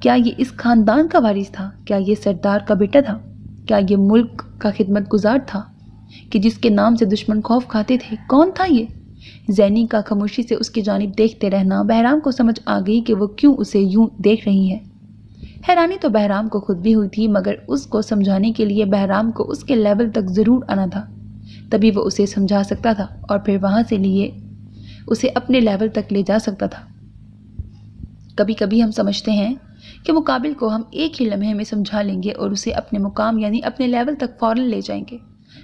کیا یہ اس خاندان کا وارث تھا؟ کیا یہ سردار کا بیٹا تھا؟ کیا یہ ملک کا خدمت گزار تھا کہ جس کے نام سے دشمن خوف کھاتے تھے؟ کون تھا یہ؟ زینی کا خاموشی سے اس کی جانب دیکھتے رہنا بہرام کو سمجھ آ گئی کہ وہ کیوں اسے یوں دیکھ رہی ہے۔ حیرانی تو بہرام کو خود بھی ہوئی تھی، مگر اس کو سمجھانے کے لیے بہرام کو اس کے لیول تک ضرور آنا تھا، تبھی وہ اسے سمجھا سکتا تھا اور پھر وہاں سے لیے اسے اپنے لیول تک لے جا سکتا تھا۔ کبھی کبھی ہم سمجھتے ہیں کہ مقابل کو ہم ایک ہی لمحے میں سمجھا لیں گے اور اسے اپنے مقام یعنی اپنے لیول تک فوراً لے جائیں گے،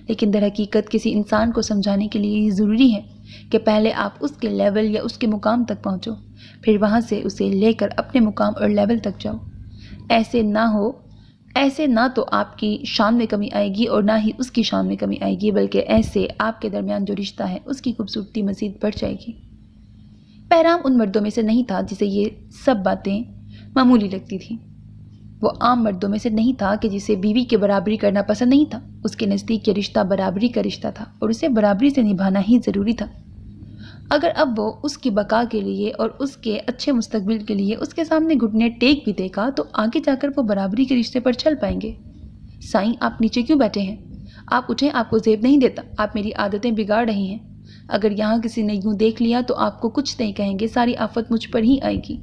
لیکن در حقیقت کسی انسان کو سمجھانے کے لیے یہ ضروری ہے کہ پہلے آپ اس کے لیول یا اس کے مقام تک پہنچو، پھر وہاں سے اسے لے کر اپنے مقام اور لیول تک جاؤ۔ ایسے نہ تو آپ کی شان میں کمی آئے گی اور نہ ہی اس کی شان میں کمی آئے گی، بلکہ ایسے آپ کے درمیان جو رشتہ ہے اس کی خوبصورتی مزید بڑھ جائے گی۔ بہرام ان مردوں میں سے نہیں تھا جسے یہ سب باتیں معمولی لگتی تھیں۔ وہ عام مردوں میں سے نہیں تھا کہ جسے بیوی کی برابری کرنا پسند نہیں تھا۔ اس کے نزدیک یہ رشتہ برابری کا رشتہ تھا اور اسے برابری سے نبھانا ہی ضروری تھا۔ اگر اب وہ اس کی بقا کے لیے اور اس کے اچھے مستقبل کے لیے اس کے سامنے گھٹنے ٹیک بھی دے گا تو آگے جا کر وہ برابری کے رشتے پر چل پائیں گے۔ سائیں، آپ نیچے کیوں بیٹھے ہیں؟ آپ اٹھیں، آپ کو زیب نہیں دیتا، آپ میری عادتیں بگاڑ رہی ہیں۔ اگر یہاں کسی نے یوں دیکھ لیا تو آپ کو کچھ نہیں کہیں گے، ساری آفت مجھ پر ہی آئے گی۔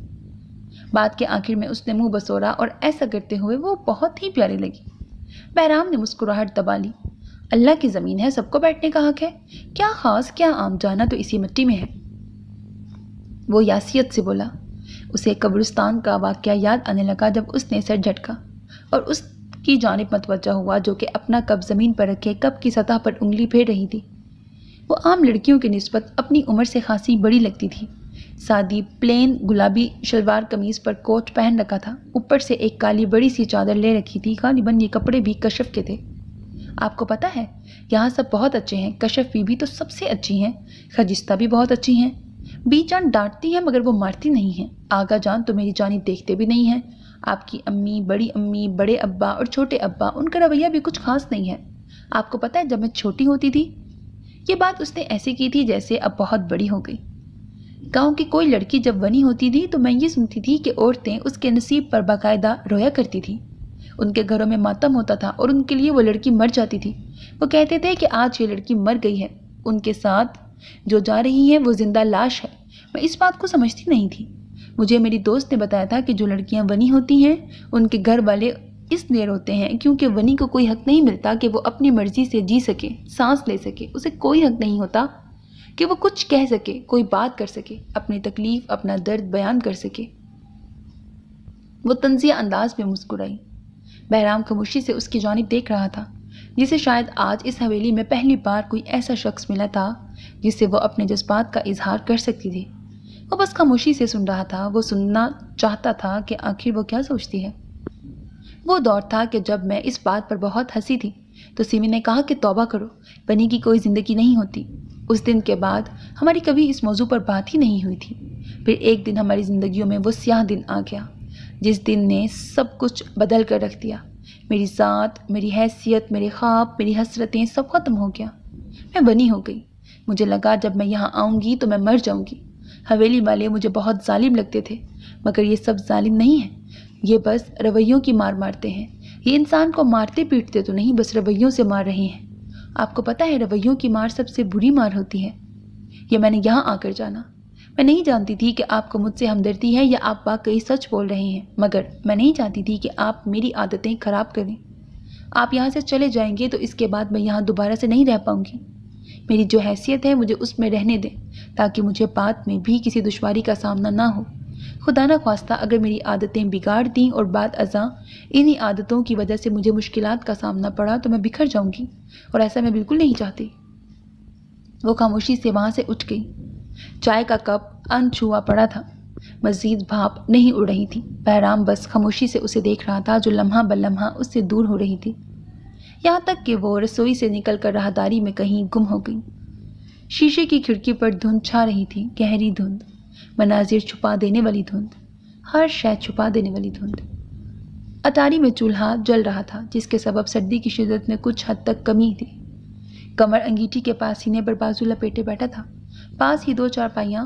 بات کے آخر میں اس نے منہ بسورا اور ایسا کرتے ہوئے وہ بہت ہی پیاری لگی۔ بہرام نے مسکراہٹ دبا لی۔ اللہ کی زمین ہے، سب کو بیٹھنے کا حق ہے، کیا خاص کیا عام، جانا تو اسی مٹی میں ہے۔ وہ یاسیت سے بولا۔ اسے قبرستان کا واقعہ یاد آنے لگا جب اس نے سر جھٹکا اور اس کی جانب متوجہ ہوا جو کہ اپنا کپ زمین پر رکھے کپ کی سطح پر انگلی پھیر رہی تھی۔ وہ عام لڑکیوں کی نسبت اپنی عمر سے خاصی بڑی لگتی تھی۔ سادی پلین گلابی شلوار قمیض پر کوٹ پہن رکھا تھا، اوپر سے ایک کالی بڑی سی چادر لے رکھی تھی۔ غالباً یہ کپڑے بھی کشف کے تھے۔ آپ کو پتہ ہے یہاں سب بہت اچھے ہیں، کشف بھی تو سب سے اچھی ہیں، خجستہ بھی بہت اچھی ہیں، بی جان ڈانٹتی ہیں مگر وہ مارتی نہیں ہیں، آگا جان تو میری جانب دیکھتے بھی نہیں ہیں، آپ کی امی، بڑے ابا اور چھوٹے ابا، ان کا رویہ بھی کچھ خاص نہیں ہے۔ آپ کو پتہ ہے جب میں چھوٹی ہوتی تھی، یہ بات اس نے ایسے کی تھی جیسے اب بہت بڑی ہو گئی۔ گاؤں کی کوئی لڑکی جب بنی ہوتی تھی تو میں یہ سنتی تھی کہ عورتیں اس کے نصیب پر باقاعدہ رویا کرتی تھیں، ان کے گھروں میں ماتم ہوتا تھا اور ان کے لیے وہ لڑکی مر جاتی تھی۔ وہ کہتے تھے کہ آج یہ لڑکی مر گئی ہے، ان کے ساتھ جو جا رہی ہے وہ زندہ لاش ہے۔ میں اس بات کو سمجھتی نہیں تھی۔ مجھے میری دوست نے بتایا تھا کہ جو لڑکیاں بنی ہوتی ہیں ان کے گھر والے اس لیے روتے ہیں کیونکہ ونی کو کوئی حق نہیں ملتا کہ وہ اپنی مرضی سے جی سکے، سانس لے سکے، اسے کوئی حق نہیں ہوتا کہ وہ کچھ کہہ سکے، کوئی بات کر سکے، اپنی تکلیف، اپنا درد بیان کر سکے۔ وہ طنزیہ انداز میں مسکرائی۔ بہرام خاموشی سے اس کی جانب دیکھ رہا تھا، جسے شاید آج اس حویلی میں پہلی بار کوئی ایسا شخص ملا تھا جس سے وہ اپنے جذبات کا اظہار کر سکتی تھی۔ وہ بس خاموشی سے سن رہا تھا۔ وہ سننا چاہتا تھا کہ آخر وہ کیا سوچتی ہے۔ وہ دور تھا کہ جب میں اس بات پر بہت ہنسی تھی تو سیمی نے کہا کہ توبہ کرو، بنی کی کوئی زندگی نہیں ہوتی۔ اس دن کے بعد ہماری کبھی اس موضوع پر بات ہی نہیں ہوئی تھی۔ پھر ایک دن ہماری زندگیوں میں وہ سیاہ دن آ گیا جس دن نے سب کچھ بدل کر رکھ دیا۔ میری ذات، میری حیثیت، میرے خواب، میری حسرتیں سب ختم ہو گیا۔ میں بنی ہو گئی۔ مجھے لگا جب میں یہاں آؤں گی تو میں مر جاؤں گی۔ حویلی والے مجھے بہت ظالم لگتے تھے، مگر یہ سب ظالم نہیں ہیں، یہ بس رویوں کی مار مارتے ہیں۔ یہ انسان کو مارتے پیٹتے تو نہیں، بس رویوں سے مار رہے ہیں۔ آپ کو پتہ ہے رویوں کی مار سب سے بری مار ہوتی ہے۔ یہ میں نے یہاں آ کر جانا۔ میں نہیں جانتی تھی کہ آپ کو مجھ سے ہمدردی ہے یا آپ واقعی سچ بول رہے ہیں، مگر میں نہیں چاہتی تھی کہ آپ میری عادتیں خراب کریں۔ آپ یہاں سے چلے جائیں گے تو اس کے بعد میں یہاں دوبارہ سے نہیں رہ پاؤں گی۔ میری جو حیثیت ہے مجھے اس میں رہنے دیں تاکہ مجھے بعد میں بھی کسی دشواری کا سامنا نہ ہو۔ خدا نہ خواستہ اگر میری عادتیں بگاڑ دیں اور بعد ازاں انہی عادتوں کی وجہ سے مجھے مشکلات کا سامنا پڑا تو میں بکھر جاؤں گی، اور ایسا میں بالکل نہیں چاہتی۔ وہ خاموشی سے وہاں سے اٹھ گئی۔ چائے کا کپ انچھوا پڑا تھا، مزید بھاپ نہیں اڑ رہی تھی۔ بہرام بس خاموشی سے اسے دیکھ رہا تھا جو لمحہ بلمحہ اس سے دور ہو رہی تھی، یہاں تک کہ وہ رسوئی سے نکل کر راہداری میں کہیں گم ہو گئی۔ شیشے کی کھڑکی پر دھند چھا رہی تھی، گہری دھند، مناظر چھپا دینے والی دھند، ہر شے چھپا دینے والی دھند۔ اٹاری میں چولہا جل رہا تھا جس کے سبب سردی کی شدت میں کچھ حد تک کمی تھی۔ کمر انگیٹھی کے پاس سینے پر بازو لپیٹے بیٹھا تھا، پاس ہی دو چارپائیاں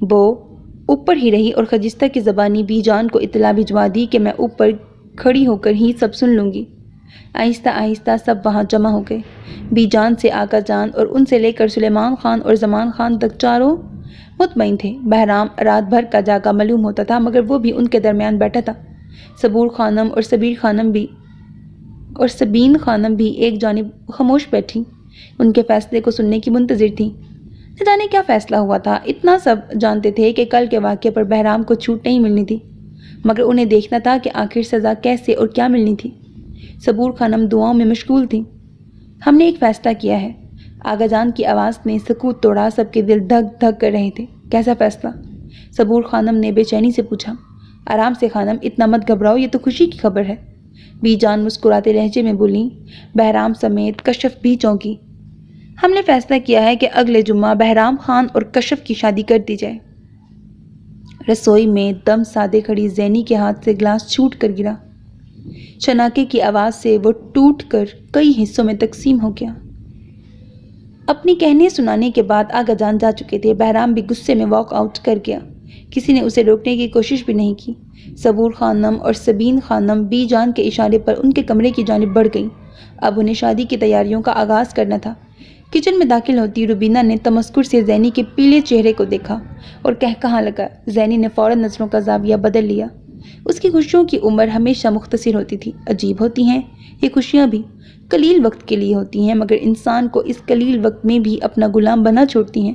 وہ اوپر ہی رہی اور خجستہ کی زبانی بی جان کو اطلاع بھجوا دی کہ میں اوپر کھڑی ہو کر ہی سب سن لوں گی۔ آہستہ آہستہ سب وہاں جمع ہو گئے۔ بی جان سے آقا جان اور ان سے لے کر سلیمان خان اور زمان خان تک چاروں مطمئن تھے۔ بہرام رات بھر کا جاگا معلوم ہوتا تھا مگر وہ بھی ان کے درمیان بیٹھا تھا۔ صبور خانم اور سبین خانم بھی ایک جانب خاموش بیٹھی ان کے فیصلے کو سننے کی منتظر تھیں۔ نہ جانے کیا فیصلہ ہوا تھا۔ اتنا سب جانتے تھے کہ کل کے واقعے پر بہرام کو چھوٹ نہیں ملنی تھی، مگر انہیں دیکھنا تھا کہ آخر سزا کیسے اور کیا ملنی تھی۔ صبور خانم دعاؤں میں مشغول تھیں۔ ہم نے ایک فیصلہ کیا ہے۔ آغا جان کی آواز نے سکوت توڑا، سب کے دل دھک دھک کر رہے تھے۔ کیسا فیصلہ؟ صبور خانم نے بے چینی سے پوچھا۔ آرام سے خانم، اتنا مت گھبراؤ، یہ تو خوشی کی خبر ہے۔ بی جان مسکراتے لہجے میں بولیں۔ بہرام سمیت کشف بھی چونکی۔ ہم نے فیصلہ کیا ہے کہ اگلے جمعہ بہرام خان اور کشف کی شادی کر دی جائے۔ رسوئی میں دم سادے کھڑی زینی کے ہاتھ سے گلاس چھوٹ کر گرا۔ شناکے کی آواز سے وہ ٹوٹ کر کئی حصوں میں تقسیم ہو گیا۔ اپنی کہنے سنانے کے بعد آغا جان جا چکے تھے۔ بہرام بھی غصے میں واک آؤٹ کر گیا۔ کسی نے اسے روکنے کی کوشش بھی نہیں کی۔ صبور خانم اور سبین خانم بی جان کے اشارے پر ان کے کمرے کی جانب بڑھ گئیں۔ اب انہیں شادی کی تیاریوں کا آغاز کرنا تھا۔ کچن میں داخل ہوتی روبینہ نے تمسکر سے زینی کے پیلے چہرے کو دیکھا اور کہا لگا۔ زینی نے فوراً نظروں کا زاویہ بدل لیا۔ اس کی خوشیوں کی عمر ہمیشہ مختصر ہوتی تھی۔ عجیب ہوتی ہیں یہ خوشیاں بھی، قلیل وقت کے لیے ہوتی ہیں مگر انسان کو اس قلیل وقت میں بھی اپنا غلام بنا چھوڑتی ہیں،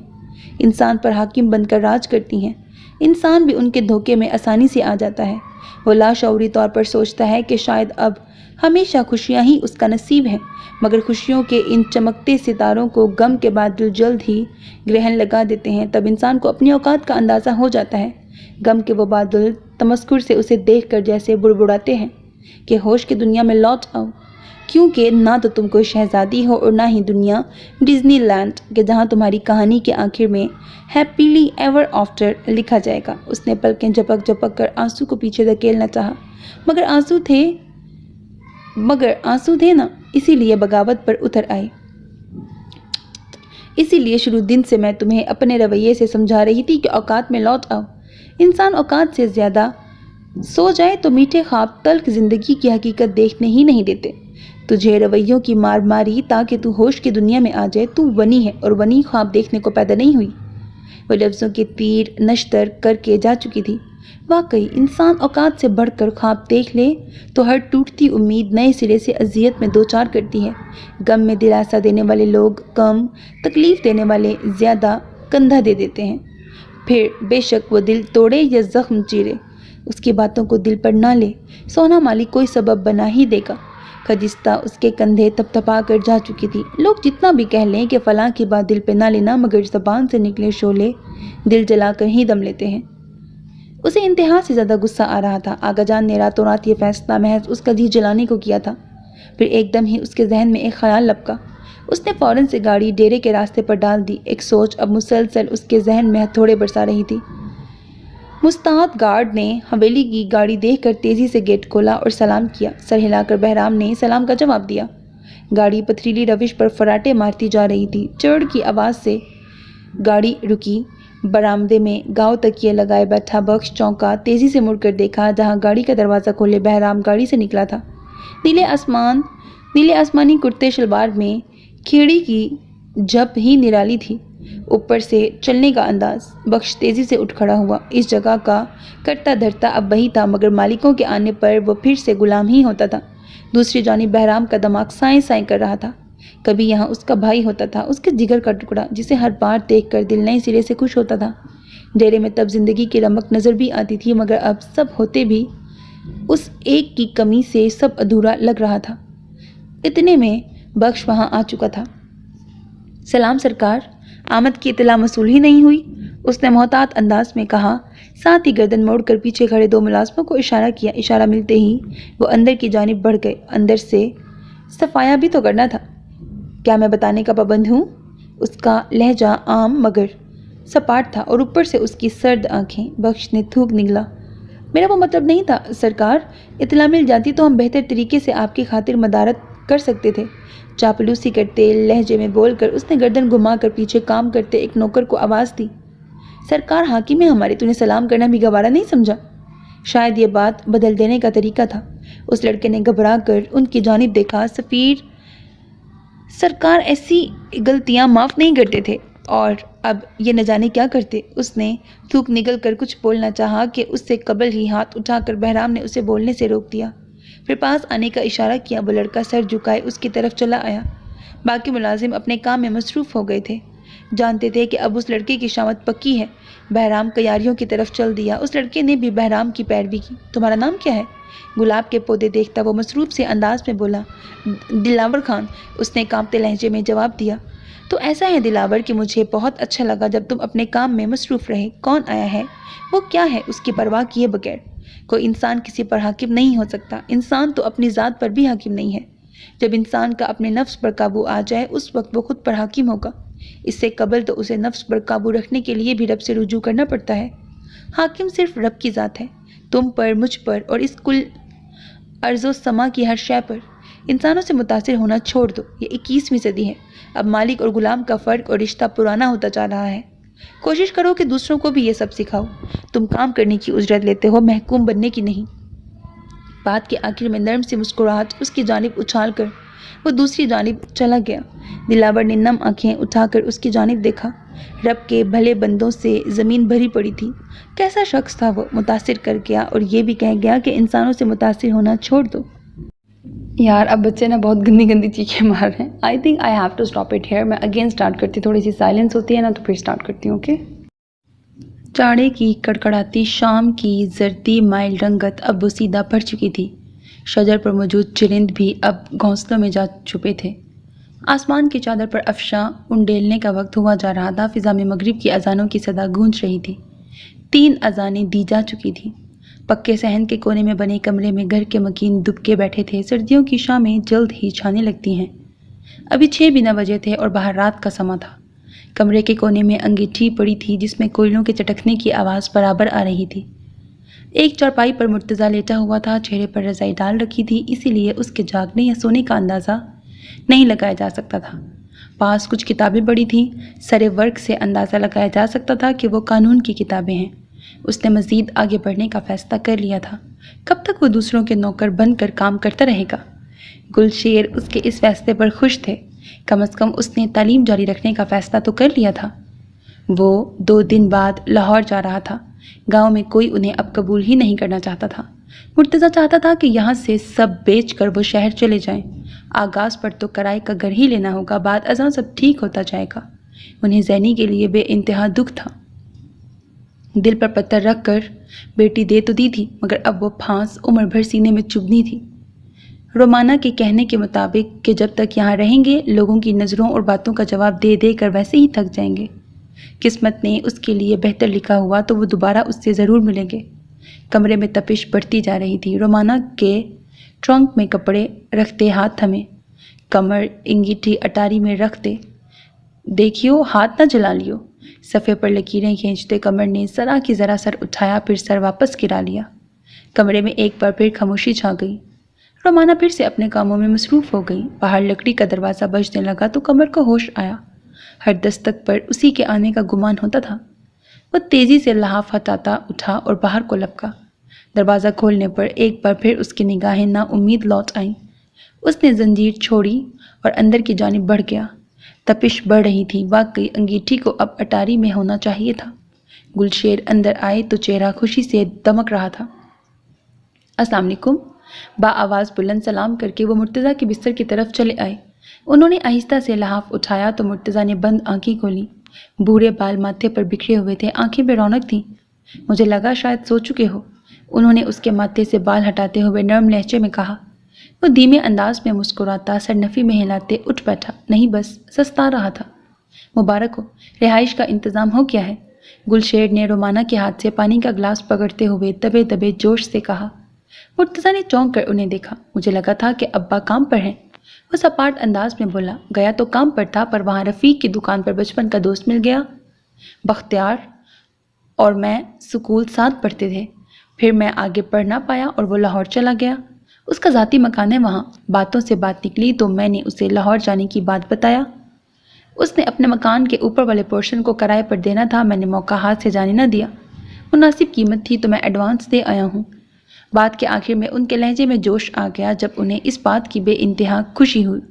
انسان پر حاکم بن کر راج کرتی ہیں۔ انسان بھی ان کے دھوکے میں آسانی سے آ جاتا ہے۔ وہ لاشعوری طور پر سوچتا ہے کہ شاید اب ہمیشہ خوشیاں ہی اس کا نصیب ہے، مگر خوشیوں کے ان چمکتے ستاروں کو غم کے بادل جلد ہی گرہن لگا دیتے ہیں۔ تب انسان کو اپنی اوقات کا اندازہ ہو جاتا ہے۔ غم کے وہ بادل تمسکر سے اسے دیکھ کر جیسے بڑبڑاتے ہیں کہ ہوش کی دنیا میں لوٹ آؤ، کیونکہ نہ تو تم کوئی شہزادی ہو اور نہ ہی دنیا ڈزنی لینڈ کہ جہاں تمہاری کہانی کے آخر میں ہیپیلی ایور آفٹر لکھا جائے گا۔ اس نے پلکیں جھپک جھپک کر آنسو کو پیچھے دھکیلنا چاہا، مگر آنسو تھے نا، اسی لیے بغاوت پر اتر آئے۔ اسی لیے شروع دن سے میں تمہیں اپنے رویے سے سمجھا رہی تھی کہ اوقات میں لوٹ آؤ۔ انسان اوقات سے زیادہ سو جائے تو میٹھے خواب تلخ زندگی کی حقیقت دیکھنے ہی نہیں دیتے۔ تجھے رویوں کی مار ماری تاکہ تو ہوش کی دنیا میں آ جائے۔ تو ونی ہے اور ونی خواب دیکھنے کو پیدا نہیں ہوئی۔ وہ لفظوں کے تیر نشتر کر کے جا چکی تھی۔ واقعی انسان اوقات سے بڑھ کر خواب دیکھ لے تو ہر ٹوٹتی امید نئے سرے سے اذیت میں دوچار کرتی ہے۔ غم میں دلاسا دینے والے لوگ کم، تکلیف دینے والے زیادہ کندھا دے دیتے ہیں۔ پھر بے شک وہ دل توڑے یا زخم چیرے، اس کی باتوں کو دل پر نہ لے، سونا مالی کوئی سبب بنا ہی دے گا۔ خجستہ اس کے کندھے تھپ تھپا کر جا چکی تھی۔ لوگ جتنا بھی کہہ لیں کہ فلاں کی بات دل پہ نہ لینا، مگر زبان سے نکلے شعلے دل جلا کر ہی دم لیتے ہیں۔ اسے انتہا سے زیادہ غصہ آ رہا تھا۔ آغا جان نے راتوں رات یہ فیصلہ محض اس کا جی جلانے کو کیا تھا۔ پھر ایک دم ہی اس کے ذہن میں ایک خیال لپکا۔ اس نے فوراً سے گاڑی ڈیرے کے راستے پر ڈال دی۔ ایک سوچ اب مسلسل اس کے ذہن میں ہتھوڑے برسا رہی تھی۔ مستعد گارڈ نے حویلی کی گاڑی دیکھ کر تیزی سے گیٹ کھولا اور سلام کیا۔ سر ہلا کر بہرام نے سلام کا جواب دیا۔ گاڑی پتھریلی روش پر فراٹے مارتی جا رہی تھی۔ چڑ کی آواز سے گاڑی رکی۔ برآمدے میں گاؤ تکیے لگائے بیٹھا بخش چونکا، تیزی سے مڑ کر دیکھا۔ جہاں گاڑی کا دروازہ کھولے بہرام گاڑی سے نکلا تھا۔ نیلے آسمانی کرتے شلوار میں کھیڑی کی جھپ ہی نرالی تھی، اوپر سے چلنے کا انداز۔ بخش تیزی سے اٹھ کھڑا ہوا۔ اس جگہ کا کرتا دھرتا اب وہی تھا، مگر مالکوں کے آنے پر وہ پھر سے غلام ہی ہوتا تھا۔ دوسری جانب بہرام کا دماغ سائیں سائیں کر رہا تھا۔ کبھی یہاں اس کا بھائی ہوتا تھا، اس کے جگر کا ٹکڑا، جسے ہر بار دیکھ کر دل نئے سرے سے خوش ہوتا تھا۔ ڈیرے میں تب زندگی کی رمق نظر بھی آتی تھی، مگر اب سب ہوتے بھی اس ایک کی کمی سے سب ادھورا لگ رہا تھا۔ اتنے میں بخش وہاں آ چکا تھا۔ سلام سرکار، آمد کی اطلاع موصول ہی نہیں ہوئی، اس نے محتاط انداز میں کہا، ساتھ ہی گردن موڑ کر پیچھے کھڑے دو ملازموں کو اشارہ کیا۔ اشارہ ملتے ہی وہ اندر کی جانب بڑھ گئے۔ اندر سے صفایا بھی تو کرنا تھا۔ کیا میں بتانے کا پابند ہوں؟ اس کا لہجہ عام مگر سپاٹ تھا اور اوپر سے اس کی سرد آنکھیں۔ بخش نے تھوک نگلا۔ میرا وہ مطلب نہیں تھا سرکار، اطلاع مل جاتی تو ہم بہتر طریقے سے آپ کی خاطر مدارت کر سکتے تھے۔ چاپلوسی کرتے لہجے میں بول کر اس نے گردن گھما کر پیچھے کام کرتے ایک نوکر کو آواز دی۔ سرکار حاکم ہے ہمارے، تو نے سلام کرنا بھی گوارا نہیں سمجھا؟ شاید یہ بات بدل دینے کا طریقہ تھا۔ اس لڑکے نے گھبرا کر ان کی جانب دیکھا۔ سفیر سرکار ایسی غلطیاں معاف نہیں کرتے تھے، اور اب یہ نہ جانے کیا کرتے۔ اس نے تھوک نگل کر کچھ بولنا چاہا کہ اس سے قبل ہی ہاتھ اٹھا کر بہرام نے اسے بولنے سے روک دیا، پھر پاس آنے کا اشارہ کیا۔ وہ لڑکا سر جھکائے اس کی طرف چلا آیا۔ باقی ملازم اپنے کام میں مصروف ہو گئے تھے، جانتے تھے کہ اب اس لڑکے کی شامت پکی ہے۔ بہرام کیاریوں کی طرف چل دیا۔ اس لڑکے نے بھی بہرام کی پیروی کی۔ تمہارا نام کیا ہے؟ گلاب کے پودے دیکھتا وہ مصروف سے انداز میں بولا۔ دلاور خان، اس نے کانپتے لہجے میں جواب دیا۔ تو ایسا ہے دلاور کہ مجھے بہت اچھا لگا جب تم اپنے کام میں مصروف رہے۔ کون آیا ہے؟ وہ کیا ہے؟ اس کی پرواہ کیے بغیر کوئی انسان کسی پر حاکم نہیں ہو سکتا۔ انسان تو اپنی ذات پر بھی حاکم نہیں ہے۔ جب انسان کا اپنے نفس پر قابو آ جائے اس وقت وہ خود پر حاکم ہوگا۔ اس سے قبل تو اسے نفس پر قابو رکھنے کے لیے بھی رب سے رجوع کرنا پڑتا ہے۔ حاکم صرف رب کی ذات ہے، تم پر، مجھ پر اور اس کل ارض و سما کی ہر شے پر۔ انسانوں سے متاثر ہونا چھوڑ دو، یہ 21ویں صدی ہے۔ اب مالک اور غلام کا فرق اور رشتہ پرانا ہوتا جا رہا ہے۔ کوشش کرو کہ دوسروں کو بھی یہ سب سکھاؤ۔ تم کام کرنے کی اجرت لیتے ہو، محکوم بننے کی نہیں۔ بات کے آخر میں نرم سی مسکراہٹ اس کی جانب اچھال کر وہ دوسری جانب چلا گیا۔ دلاور نے نم آنکھیں اٹھا کر اس کی جانب دیکھا۔ رب کے بھلے بندوں سے زمین بھری پڑی تھی۔ کیسا شخص تھا وہ؟ متاثر کر گیا اور یہ بھی کہہ گیا کہ انسانوں سے متاثر ہونا چھوڑ دو۔ یار اب بچے نا بہت گندی گندی چیخیں مار رہے ہیں۔ I think I have to stop it here. میں اگین اسٹارٹ کرتی، تھوڑی سی سائلنس ہوتی ہے نا تو پھر اسٹارٹ کرتی ہوں، اوکے؟ چاڑے کی کڑکڑاتی شام کی زردی مائل رنگت اب بوسیدہ پڑ چکی تھی۔ شجر پر موجود چرند بھی اب گھونسلوں میں جا چھپے تھے۔ آسمان کی چادر پر افشاں انڈیلنے کا وقت ہوا جا رہا تھا۔ فضا میں مغرب کی اذانوں کی صدا گونج رہی تھی۔ 3 اذانیں دی جا چکی تھیں۔ پکے صحن کے کونے میں بنے کمرے میں گھر کے مکین دبکے بیٹھے تھے۔ سردیوں کی شامیں جلد ہی چھانے لگتی ہیں۔ ابھی 6 بھی نہ بجے تھے اور باہر رات کا سما تھا۔ کمرے کے کونے میں انگیٹھی پڑی تھی جس میں کوئلوں کے چٹکنے کی آواز برابر آ رہی تھی۔ ایک چارپائی پر مرتضیٰ لیٹا ہوا تھا، چہرے پر رضائی ڈال رکھی تھی، اسی لیے اس کے جاگنے یا سونے کا اندازہ نہیں لگایا جا سکتا تھا۔ پاس کچھ کتابیں پڑی تھیں، سرے ورق سے اندازہ لگایا جا سکتا تھا کہ وہ قانون کی کتابیں ہیں۔ اس نے مزید آگے بڑھنے کا فیصلہ کر لیا تھا۔ کب تک وہ دوسروں کے نوکر بن کر کام کرتا رہے گا؟ گلشیر اس کے اس فیصلے پر خوش تھے۔ کم از کم اس نے تعلیم جاری رکھنے کا فیصلہ تو کر لیا تھا۔ وہ 2 دن بعد لاہور جا رہا تھا۔ گاؤں میں کوئی انہیں اب قبول ہی نہیں کرنا چاہتا تھا۔ مرتضیٰ چاہتا تھا کہ یہاں سے سب بیچ کر وہ شہر چلے جائیں۔ آغاز پر تو کرائے کا گھر ہی لینا ہوگا، بعد ازاں سب ٹھیک ہوتا جائے گا۔ انہیں زینی کے لیے بے انتہا دکھ تھا۔ دل پر پتھر رکھ کر بیٹی دے تو دی تھی، مگر اب وہ پھانس عمر بھر سینے میں چبھنی تھی۔ رومانا کے کہنے کے مطابق کہ جب تک یہاں رہیں گے لوگوں کی نظروں اور باتوں کا جواب دے دے کر ویسے ہی تھک جائیں گے۔ قسمت نے اس کے لیے بہتر لکھا ہوا تو وہ دوبارہ اس سے ضرور ملیں گے۔ کمرے میں تپش بڑھتی جا رہی تھی۔ رومانا کے ٹرنک میں کپڑے رکھتے ہاتھ تھمے، کمر انگیٹھی اٹاری میں رکھ دے، دیکھیو ہاتھ نہ جلا لیو۔ صفحے پر لکیریں کھینچتے کمر نے ذرا کی ذرا سر اٹھایا، پھر سر واپس گرا لیا۔ کمرے میں ایک بار پھر خاموشی چھا گئی۔ رومانا پھر سے اپنے کاموں میں مصروف ہو گئی۔ باہر لکڑی کا دروازہ بجنے لگا تو کمر کو ہوش آیا۔ ہر دستک پر اسی کے آنے کا گمان ہوتا تھا۔ وہ تیزی سے لحاف ہٹاتا اٹھا اور باہر کو لپکا۔ دروازہ کھولنے پر ایک بار پھر اس کی نگاہیں نا امید لوٹ آئیں۔ اس نے زنجیر چھوڑی اور اندر کی جانب بڑھ گیا۔ تپش بڑھ رہی تھی۔ واقعی انگیٹھی کو اب اٹاری میں ہونا چاہیے تھا۔ گلشیر اندر آئے تو چہرہ خوشی سے دمک رہا تھا۔ السلام علیکم، آواز بلند سلام کر کے وہ مرتضیٰ کے بستر کی طرف چلے آئے۔ انہوں نے آہستہ سے لحاف اٹھایا تو مرتضیٰ نے بند آنکھیں کھولیں۔ بھورے بال ماتھے پر بکھرے ہوئے تھے، آنکھیں بے رونق تھیں۔ مجھے لگا شاید سو چکے ہو، انہوں نے اس کے ماتھے سے بال ہٹاتے ہوئے نرم لہجے میں کہا۔ وہ دھیمے انداز میں مسکراتا سر نفی میں ہلاتے اٹھ بیٹھا۔ نہیں بس سستا رہا تھا۔ مبارک ہو، رہائش کا انتظام ہو گیا ہے؟ گلشیر نے رومانا کے ہاتھ سے پانی کا گلاس پکڑتے ہوئے دبے دبے جوش سے کہا۔ مرتضیٰ نے چونک کر انہیں دیکھا۔ مجھے لگا تھا کہ ابا کام پر ہیں، وہ سپاٹ انداز میں بولا۔ گیا تو کام پر تھا، پر وہاں رفیق کی دکان پر بچپن کا دوست مل گیا۔ بختیار اور میں سکول ساتھ پڑھتے تھے، پھر میں آگے پڑھ نہ پایا اور وہ لاہور چلا گیا۔ اس کا ذاتی مکان ہے وہاں۔ باتوں سے بات نکلی تو میں نے اسے لاہور جانے کی بات بتایا۔ اس نے اپنے مکان کے اوپر والے پورشن کو کرائے پر دینا تھا، میں نے موقع ہاتھ سے جانے نہ دیا۔ مناسب قیمت تھی تو میں ایڈوانس دے آیا ہوں۔ بات کے آخر میں ان کے لہجے میں جوش آ گیا جب انہیں اس بات کی بے انتہا خوشی ہوئی۔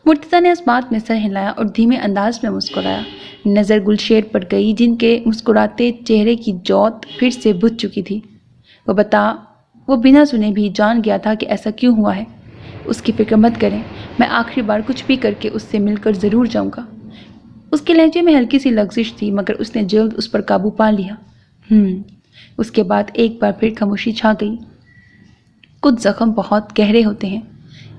مرتضیٰ نے اس بات میں سر ہلایا اور دھیمے انداز میں مسکرایا۔ نظر گلشیر پر گئی جن کے مسکراتے چہرے کی جوت پھر سے بجھ چکی تھی۔ وہ بنا سنے بھی جان گیا تھا کہ ایسا کیوں ہوا ہے۔ اس کی فکر مت کریں، میں آخری بار کچھ بھی کر کے اس سے مل کر ضرور جاؤں گا۔ اس کے لہجے میں ہلکی سی لغزش تھی مگر اس نے جلد اس پر قابو پا لیا۔ اس کے بعد ایک بار پھر خاموشی چھا گئی۔ کچھ زخم بہت گہرے ہوتے ہیں،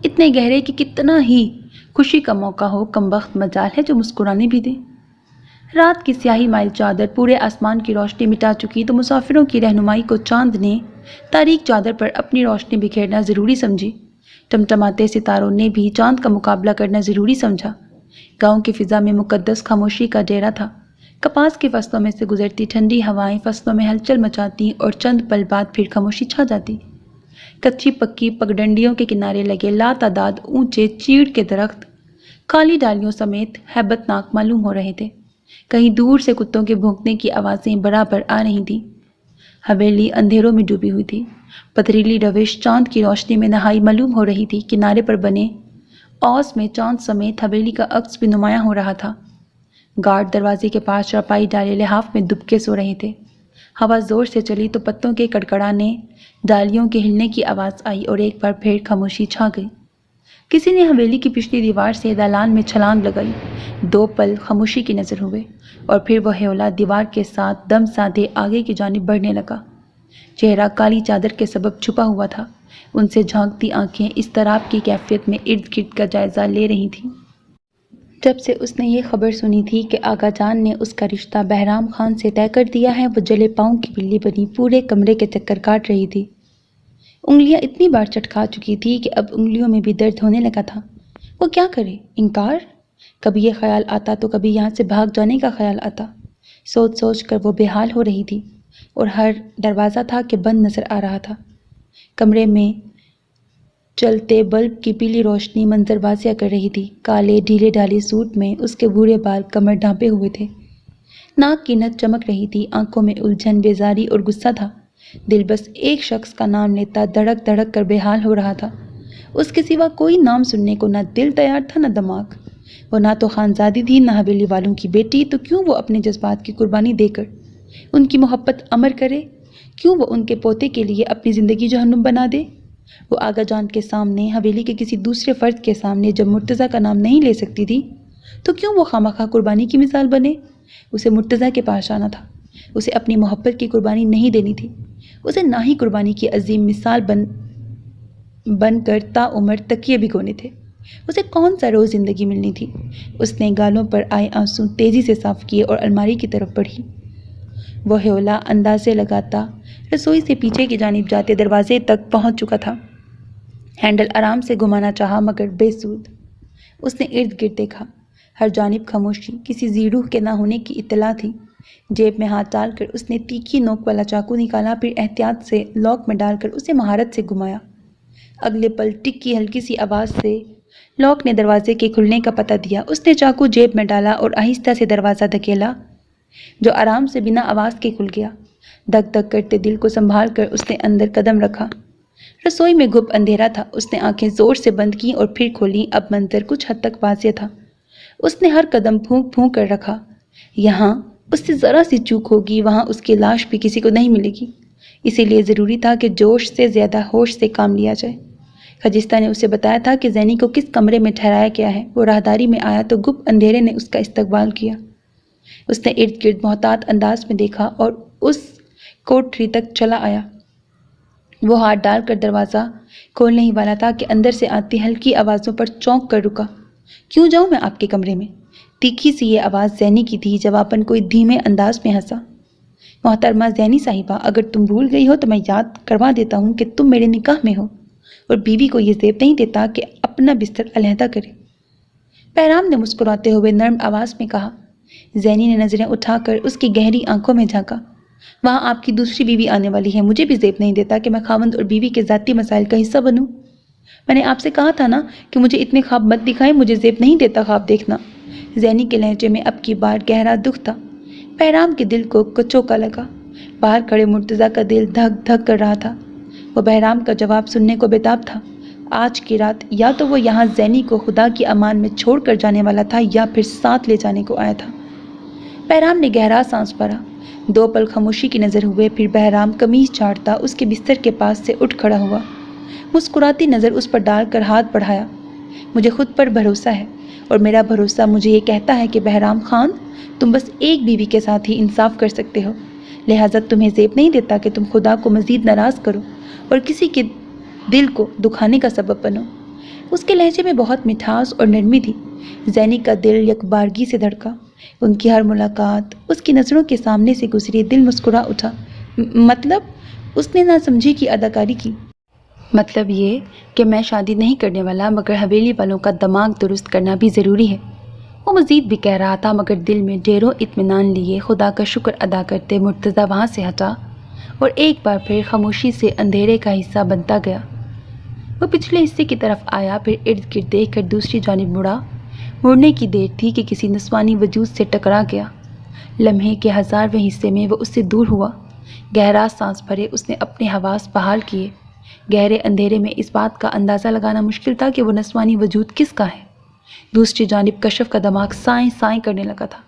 اتنے گہرے کہ کتنا ہی خوشی کا موقع ہو کمبخت مجال ہے جو مسکرانے بھی دے۔ رات کی سیاہی مائل چادر پورے آسمان کی روشنی مٹا چکی تو مسافروں کی رہنمائی کو چاند نے تاریک چادر پر اپنی روشنی بکھیرنا ضروری سمجھی۔ ٹمٹماتے ستاروں نے بھی چاند کا مقابلہ کرنا ضروری سمجھا۔ گاؤں کی فضا میں مقدس خاموشی کا ڈیرا تھا۔ کپاس کی فصلوں میں سے گزرتی ٹھنڈی ہوائیں فصلوں میں ہلچل مچاتی اور چند پل بعد پھر خاموشی چھا جاتی۔ کچی پکی پگڈنڈیوں کے کنارے لگے لاتعداد اونچے چیڑ کے درخت کالی ڈالیوں سمیت ہیبت ناک معلوم ہو رہے تھے۔ کہیں دور سے کتوں کے بھونکنے کی آوازیں برابر آ رہی تھیں۔ حویلی اندھیروں میں ڈوبی ہوئی تھی۔ پتھریلی روش چاند کی روشنی میں نہائی معلوم ہو رہی تھی۔ کنارے پر بنے اوس میں چاند سمیت حویلی کا عکس بھی نمایاں ہو رہا تھا۔ گارڈ دروازے کے پاس چارپائی ڈالے لحاف میں دبکے سو رہے تھے۔ ہوا زور سے چلی تو پتوں کے کڑکڑانے، ڈالیوں کے ہلنے کی آواز آئی اور ایک بار پھر خاموشی چھا گئی۔ کسی نے حویلی کی پچھلی دیوار سے دالان میں چھلانگ لگائی۔ 2 پل خاموشی کی نظر ہوئے اور پھر وہ ہیولا دیوار کے ساتھ دم سادھے آگے کی جانب بڑھنے لگا۔ چہرہ کالی چادر کے سبب چھپا ہوا تھا۔ ان سے جھانکتی آنکھیں اضطراب کی کیفیت میں ارد گرد کا جائزہ لے رہی تھیں۔ جب سے اس نے یہ خبر سنی تھی کہ آغا جان نے اس کا رشتہ بہرام خان سے طے کر دیا ہے، وہ جلے پاؤں کی بلی بنی پورے کمرے کے چکر کاٹ رہی تھی۔ انگلیاں اتنی بار چٹکھا چکی تھی کہ اب انگلیوں میں بھی درد ہونے لگا تھا۔ وہ کیا کرے؟ انکار؟ کبھی یہ خیال آتا تو کبھی یہاں سے بھاگ جانے کا خیال آتا۔ سوچ سوچ کر وہ بے حال ہو رہی تھی اور ہر دروازہ تھا کہ بند نظر آ رہا تھا۔ کمرے میں چلتے بلب کی پیلی روشنی منظر واضح کر رہی تھی۔ کالے ڈھیلے ڈھالے سوٹ میں اس کے بھورے بال کمر ڈھانپے ہوئے تھے۔ ناک کی نت چمک رہی تھی۔ آنکھوں میں الجھن، بیزاری اور غصہ تھا۔ دل بس ایک شخص کا نام لیتا دھڑک دھڑک کر بے حال ہو رہا تھا۔ اس کے سوا کوئی نام سننے کو نہ دل تیار تھا نہ دماغ۔ وہ نہ تو خانزادی تھی نہ حویلی والوں کی بیٹی، تو کیوں وہ اپنے جذبات کی قربانی دے کر ان کی محبت امر کرے؟ کیوں وہ ان کے پوتے کے لیے اپنی زندگی جہنم بنا دے؟ وہ آغا جان کے سامنے، حویلی کے کسی دوسرے فرد کے سامنے جب مرتضیٰ کا نام نہیں لے سکتی تھی تو کیوں وہ خواہ قربانی کی مثال بنے؟ اسے مرتضیٰ کے پاس آنا تھا۔ اسے اپنی محبت کی قربانی نہیں دینی تھی۔ اسے نہ ہی قربانی کی عظیم مثال بن کر تا عمر تکیے بھگونے تھے۔ اسے کون سا روز زندگی ملنی تھی؟ اس نے گالوں پر آئے آنسو تیزی سے صاف کیے اور الماری کی طرف بڑھی۔ وہ ہیولا اندازے لگاتا رسوئی سے پیچھے کی جانب جاتے دروازے تک پہنچ چکا تھا۔ ہینڈل آرام سے گھمانا چاہا مگر بے سود۔ اس نے ارد گرد دیکھا۔ ہر جانب خاموشی، کسی ذی روح کے نہ ہونے کی اطلاع تھی۔ جیب میں ہاتھ ڈال کر اس نے تیکھی نوک والا چاقو نکالا، پھر احتیاط سے لاک میں ڈال کر اسے مہارت سے گھمایا۔ اگلے پل ٹک کی ہلکی سی آواز سے لاک نے دروازے کے کھلنے کا پتہ دیا۔ اس نے چاقو جیب میں ڈالا اور آہستہ سے دروازہ دھکیلا، جو آرام سے بنا آواز کے کھل گیا۔ دھک دھک کرتے دل کو سنبھال کر اس نے اندر قدم رکھا۔ رسوئی میں گھپ اندھیرا تھا۔ اس نے آنکھیں زور سے بند کیں اور پھر کھولیں۔ اب منظر کچھ حد تک واضح تھا۔ اس نے ہر قدم پھونک پھونک کر رکھا۔ یہاں اس سے ذرا سی چوک ہوگی، وہاں اس کی لاش بھی کسی کو نہیں ملے گی۔ اسی لیے ضروری تھا کہ جوش سے زیادہ ہوش سے کام لیا جائے۔ خجستہ نے اسے بتایا تھا کہ زینی کو کس کمرے میں ٹھہرایا گیا ہے۔ وہ راہداری میں آیا تو گپ اندھیرے نے اس کا استقبال کیا۔ اس نے ارد گرد محتاط انداز میں دیکھا اور اس کوٹری تک چلا آیا۔ وہ ہاتھ ڈال کر دروازہ کھولنے ہی والا تھا کہ اندر سے آتی ہلکی آوازوں پر چونک کر رکا۔ کیوں جاؤں میں آپ کے کمرے میں؟ تیکھی سی یہ آواز زینی کی تھی۔ جواباً کوئی دھیمے انداز میں ہنسا۔ محترمہ زینی صاحبہ، اگر تم بھول گئی ہو تو میں یاد کروا دیتا ہوں کہ تم میرے نکاح میں ہو اور بیوی کو یہ زیب نہیں دیتا کہ اپنا بستر علیحدہ کرے۔ بہرام نے مسکراتے ہوئے نرم آواز میں کہا۔ زینی نے نظریں اٹھا کر اس کی گہری آنکھوں میں جھانکا۔ وہاں آپ کی دوسری بیوی آنے والی ہے۔ مجھے بھی زیب نہیں دیتا کہ میں خاوند اور بیوی کے ذاتی مسائل کا حصہ بنوں۔ میں نے آپ سے کہا تھا نا کہ مجھے اتنے خواب مت دکھائیں، مجھے زیب نہیں دیتا خواب دیکھنا۔ زینی کے لہجے میں اب کی بار گہرا دکھ تھا۔ بہرام کے دل کو کچوکا لگا۔ باہر کھڑے مرتضیٰ کا دل دھک دھک کر رہا تھا۔ وہ بہرام کا جواب سننے کو بےتاب تھا۔ آج کی رات یا تو وہ یہاں زینی کو خدا کی امان میں چھوڑ کر جانے والا تھا یا پھر ساتھ لے جانے کو آیا تھا۔ بہرام نے گہرا سانس بھرا۔ 2 پل خاموشی کی نظر ہوئے، پھر بہرام قمیض جھاڑتا اس کے بستر کے پاس سے اٹھ کھڑا ہوا۔ مسکراتی نظر اس پر ڈال کر ہاتھ بڑھایا۔ مجھے خود پر بھروسہ ہے، اور میرا بھروسہ مجھے یہ کہتا ہے کہ بہرام خان، تم بس ایک بیوی کے ساتھ ہی انصاف کر سکتے ہو، لہٰذا تمہیں زیب نہیں دیتا کہ تم خدا کو مزید ناراض کرو اور کسی کے دل کو دکھانے کا سبب بنو۔ اس کے لہجے میں بہت مٹھاس اور نرمی تھی۔ زینی کا دل یکبارگی سے دھڑکا۔ ان کی ہر ملاقات اس کی نظروں کے سامنے سے گزری، دل مسکرا اٹھا۔ مطلب؟ اس نے نہ سمجھی کی اداکاری کی۔ مطلب یہ کہ میں شادی نہیں کرنے والا، مگر حویلی والوں کا دماغ درست کرنا بھی ضروری ہے۔ وہ مزید بھی کہہ رہا تھا، مگر دل میں ڈیروں اطمینان لیے خدا کا شکر ادا کرتے مرتضیٰ وہاں سے ہٹا اور ایک بار پھر خاموشی سے اندھیرے کا حصہ بنتا گیا۔ وہ پچھلے حصے کی طرف آیا، پھر ارد گرد دیکھ کر دوسری جانب مڑا۔ مڑنے کی دیر تھی کہ کسی نسوانی وجود سے ٹکرا گیا۔ لمحے کے 1000ویں حصے میں وہ اس سے دور ہوا۔ گہرا سانس بھرے اس نے اپنے حواس بحال کیے۔ گہرے اندھیرے میں اس بات کا اندازہ لگانا مشکل تھا کہ وہ نسوانی وجود کس کا ہے۔ دوسری جانب کشف کا دماغ سائیں سائیں کرنے لگا تھا۔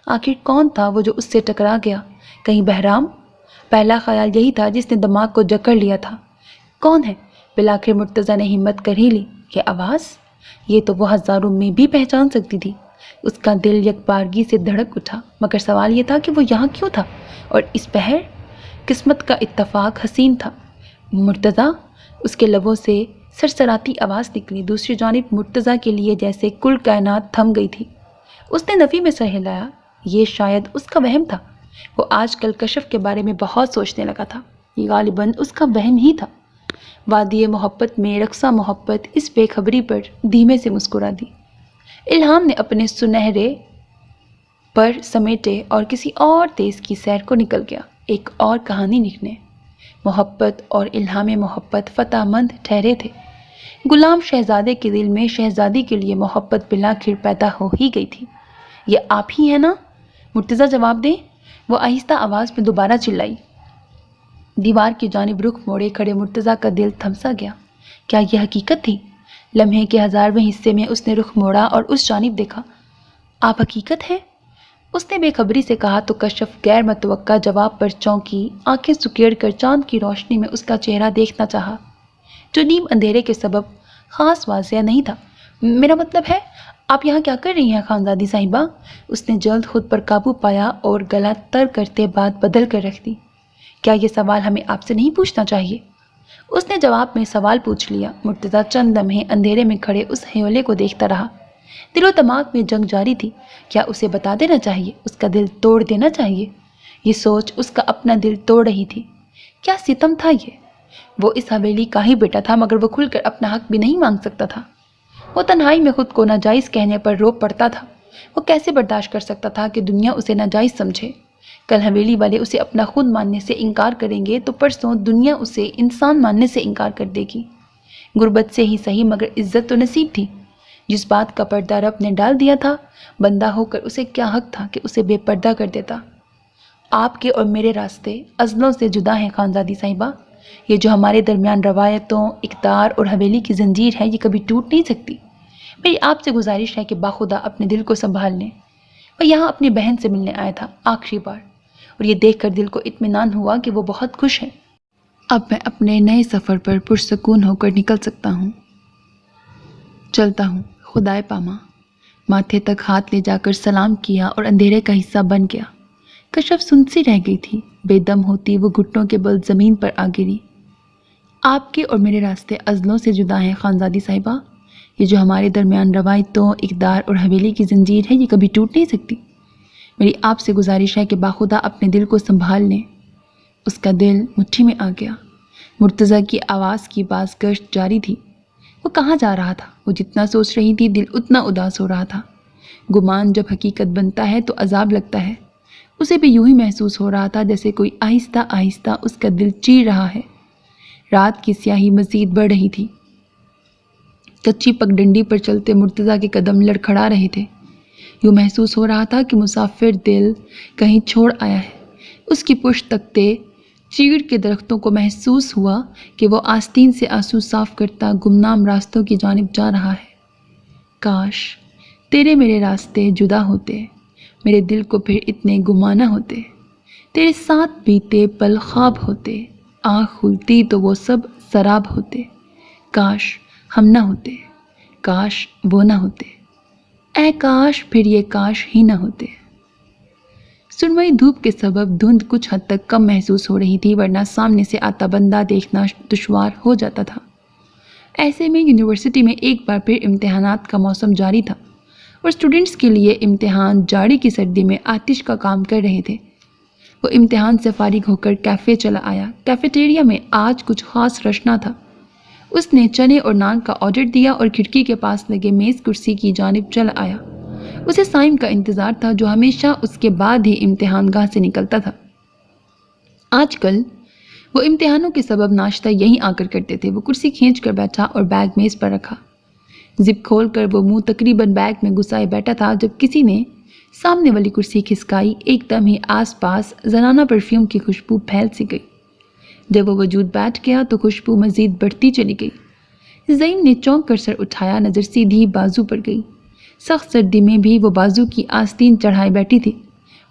آخر کون تھا وہ جو اس سے ٹکرا گیا؟ کہیں بہرام؟ پہلا خیال یہی تھا جس نے دماغ کو جکڑ لیا تھا۔ کون ہے؟ بالآخر مرتضیٰ نے ہمت کر ہی لی۔ یہ آواز؟ یہ تو وہ ہزاروں میں بھی پہچان سکتی تھی۔ اس کا دل یکبارگی سے دھڑک اٹھا، مگر سوال یہ تھا کہ وہ یہاں کیوں تھا اور اس پہر؟ قسمت کا اتفاق حسین تھا۔ مرتضیٰ؟ اس کے لبوں سے سرسراتی آواز نکلی۔ دوسری جانب مرتضیٰ کے لیے جیسے کل کائنات تھم گئی تھی۔ اس نے نفی میں سر ہلایا۔ یہ شاید اس کا وہم تھا۔ وہ آج کل کشف کے بارے میں بہت سوچنے لگا تھا۔ یہ غالباً اس کا وہم ہی تھا۔ وادی محبت میں رقصہ محبت اس بے خبری پر دھیمے سے مسکرا دی۔ الہام نے اپنے سنہرے پر سمیٹے اور کسی اور دیس کی سیر کو نکل گیا، ایک اور کہانی لکھنے۔ محبت اور الہام محبت فتح مند ٹھہرے تھے۔ غلام شہزادے کے دل میں شہزادی کے لیے محبت بالآخر پیدا ہو ہی گئی تھی۔ یہ آپ ہی ہیں نا؟ مرتضیٰ جواب دیں، وہ آہستہ آواز میں دوبارہ چلائی۔ دیوار کی جانب رخ موڑے کھڑے مرتضیٰ کا دل تھمسا گیا۔ کیا یہ حقیقت تھی؟ لمحے کے 1000ویں حصے میں اس نے رخ موڑا اور اس جانب دیکھا۔ آپ حقیقت ہے؟ اس نے بے خبری سے کہا تو کشف غیر متوقع جواب پر چونکی، آنکھیں سکیڑ کر چاند کی روشنی میں اس کا چہرہ دیکھنا چاہا، جو نیم اندھیرے کے سبب خاص واضح نہیں تھا۔ میرا مطلب ہے، آپ یہاں کیا کر رہی ہیں خانزادی صاحبہ؟ اس نے جلد خود پر قابو پایا اور گلا تر کرتے بات بدل کر رکھ دی۔ کیا یہ سوال ہمیں آپ سے نہیں پوچھنا چاہیے؟ اس نے جواب میں سوال پوچھ لیا۔ مرتضیٰ چند لمحے اندھیرے میں کھڑے اس ہیولے کو دیکھتا رہا۔ دل و دماغ میں جنگ جاری تھی۔ کیا اسے بتا دینا چاہیے؟ اس کا دل توڑ دینا چاہیے؟ یہ سوچ اس کا اپنا دل توڑ رہی تھی۔ کیا ستم تھا یہ؟ وہ اس حویلی کا ہی بیٹا تھا، مگر وہ کھل کر اپنا حق بھی نہیں مانگ سکتا تھا۔ وہ تنہائی میں خود کو ناجائز کہنے پر رو پڑتا تھا۔ وہ کیسے برداشت کر سکتا تھا کہ دنیا اسے ناجائز سمجھے؟ کل حویلی والے اسے اپنا خود ماننے سے انکار کریں گے تو پرسوں دنیا اسے انسان ماننے سے انکار کر دے گی۔ غربت سے ہی صحیح، مگر عزت تو نصیب تھی۔ جس بات کا پردہ رب نے ڈال دیا تھا، بندہ ہو کر اسے کیا حق تھا کہ اسے بے پردہ کر دیتا؟ آپ کے اور میرے راستے ازلوں سے جدا ہیں خانزادی صاحبہ۔ یہ جو ہمارے درمیان روایتوں، اقدار اور حویلی کی زنجیر ہے، یہ کبھی ٹوٹ نہیں سکتی۔ میری آپ سے گزارش ہے کہ باخدا اپنے دل کو سنبھال لیں۔ وہ یہاں اپنی بہن سے ملنے آیا تھا آخری بار، اور یہ دیکھ کر دل کو اطمینان ہوا کہ وہ بہت خوش ہے۔ اب میں اپنے نئے سفر پر پرسکون ہو کر نکل سکتا ہوں۔ چلتا ہوں، خدائے پاما۔ ماتھے تک ہاتھ لے جا کر سلام کیا اور اندھیرے کا حصہ بن گیا۔ کشف سن سی رہ گئی تھی۔ بے دم ہوتی وہ گھٹنوں کے بل زمین پر آ گری۔ آپ کے اور میرے راستے ازلوں سے جدا ہیں خانزادی صاحبہ۔ یہ جو ہمارے درمیان روایتوں، اقدار اور حویلی کی زنجیر ہے، یہ کبھی ٹوٹ نہیں سکتی۔ میری آپ سے گزارش ہے کہ باخدا اپنے دل کو سنبھال لیں۔ اس کا دل مٹھی میں آ گیا۔ مرتضیٰ کی آواز کی باز گشت جاری تھی۔ وہ کہاں جا رہا تھا؟ وہ جتنا سوچ رہی تھی، دل اتنا اداس ہو رہا تھا۔ گمان جب حقیقت بنتا ہے تو عذاب لگتا ہے۔ اسے بھی یوں ہی محسوس ہو رہا تھا جیسے کوئی آہستہ آہستہ اس کا دل چیر رہا ہے۔ رات کی سیاہی مزید بڑھ رہی تھی۔ کچی پگڈنڈی پر چلتے مرتضیٰ کے قدم لڑکھڑا رہے تھے۔ یوں محسوس ہو رہا تھا کہ مسافر دل کہیں چھوڑ آیا ہے۔ اس کی پشت تکتے چیڑ کے درختوں کو محسوس ہوا کہ وہ آستین سے آنسو صاف کرتا گمنام راستوں کی جانب جا رہا ہے۔ کاش تیرے میرے راستے جدا ہوتے، میرے دل کو پھر اتنے گما نہ ہوتے، تیرے ساتھ بیتے پل خواب ہوتے، آنکھ کھلتی تو وہ سب سراب ہوتے، کاش ہم نہ ہوتے، کاش وہ نہ ہوتے، اے کاش پھر یہ کاش ہی نہ ہوتے۔ سرمئی دھوپ کے سبب دھند کچھ حد تک کم محسوس ہو رہی تھی، ورنہ سامنے سے آتا بندہ دیکھنا دشوار ہو جاتا تھا۔ ایسے میں یونیورسٹی میں ایک بار پھر امتحانات کا موسم جاری تھا اور اسٹوڈنٹس کے لیے امتحان جاڑی کی سردی میں آتش کا کام کر رہے تھے۔ وہ امتحان سے فارغ ہو کر کیفے چلا آیا۔ کیفیٹیریا میں آج کچھ خاص رش نہ تھا۔ اس نے چنے اور نان کا آرڈر دیا اور کھڑکی کے پاس لگے میز کرسی کی جانب چلا آیا۔ اسے سائم کا انتظار تھا جو ہمیشہ اس کے بعد ہی امتحان گاہ سے نکلتا تھا۔ آج کل وہ امتحانوں کے سبب ناشتہ یہیں آ کر کرتے تھے۔ وہ کرسی کھینچ کر بیٹھا اور بیگ میز پر رکھا۔ زپ کھول کر وہ منہ تقریباً بیگ میں گھسائے بیٹھا تھا جب کسی نے سامنے والی کرسی کھسکائی۔ ایک دم ہی آس پاس زنانہ پرفیوم کی خوشبو پھیل سی گئی۔ جب وہ وجود بیٹھ گیا تو خوشبو مزید بڑھتی چلی گئی۔ زعیم نے چونک کر سر اٹھایا، نظر سیدھی بازو پر گئی۔ سخت سردی میں بھی وہ بازو کی آستین چڑھائے بیٹھی تھی۔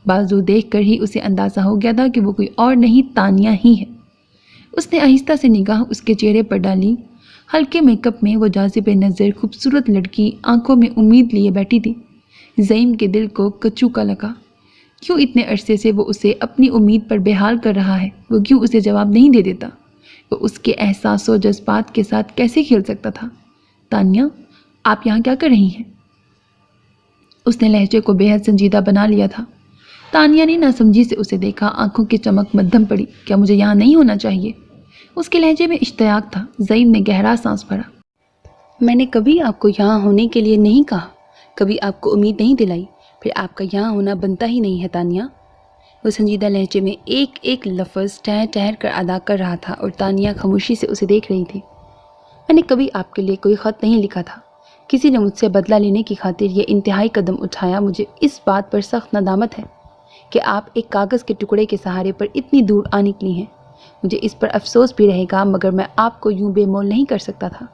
بازو دیکھ کر ہی اسے اندازہ ہو گیا تھا کہ وہ کوئی اور نہیں تانیہ ہی ہے۔ اس نے آہستہ سے نگاہ اس کے چہرے پر ڈالی۔ ہلکے میک اپ میں وہ جاذب نظر خوبصورت لڑکی آنکھوں میں امید لیے بیٹھی تھی۔ زعیم کے دل کو کچوکا لگا۔ کیوں اتنے عرصے سے وہ اسے اپنی امید پر بحال کر رہا ہے؟ وہ کیوں اسے جواب نہیں دے دیتا؟ وہ اس کے احساس و جذبات کے ساتھ کیسے کھیل سکتا تھا؟ تانیہ، آپ یہاں کیا کر رہی ہیں؟ اس نے لہجے کو بے حد سنجیدہ بنا لیا تھا۔ تانیہ نے ناسمجھی سے اسے دیکھا، آنکھوں کی چمک مدھم پڑی۔ کیا مجھے یہاں نہیں ہونا چاہیے؟ اس کے لہجے میں اشتیاق تھا۔ زعیم نے گہرا سانس بھرا۔ میں نے کبھی آپ کو یہاں ہونے کے لیے نہیں کہا، کبھی آپ کو امید نہیں دلائی، پھر آپ کا یہاں ہونا بنتا ہی نہیں ہے تانیہ۔ وہ سنجیدہ لہجے میں ایک ایک لفظ ٹھہر ٹھہر کر ادا کر رہا تھا اور تانیہ خاموشی سے اسے دیکھ رہی تھی۔ میں نے کبھی آپ کے لیے کوئی خط نہیں لکھا تھا۔ کسی نے مجھ سے بدلہ لینے کی خاطر یہ انتہائی قدم اٹھایا۔ مجھے اس بات پر سخت ندامت ہے کہ آپ ایک کاغذ کے ٹکڑے کے سہارے پر اتنی دور آ نکلی ہیں۔ مجھے اس پر افسوس بھی رہے گا، مگر میں آپ کو یوں بے مول نہیں کر سکتا تھا۔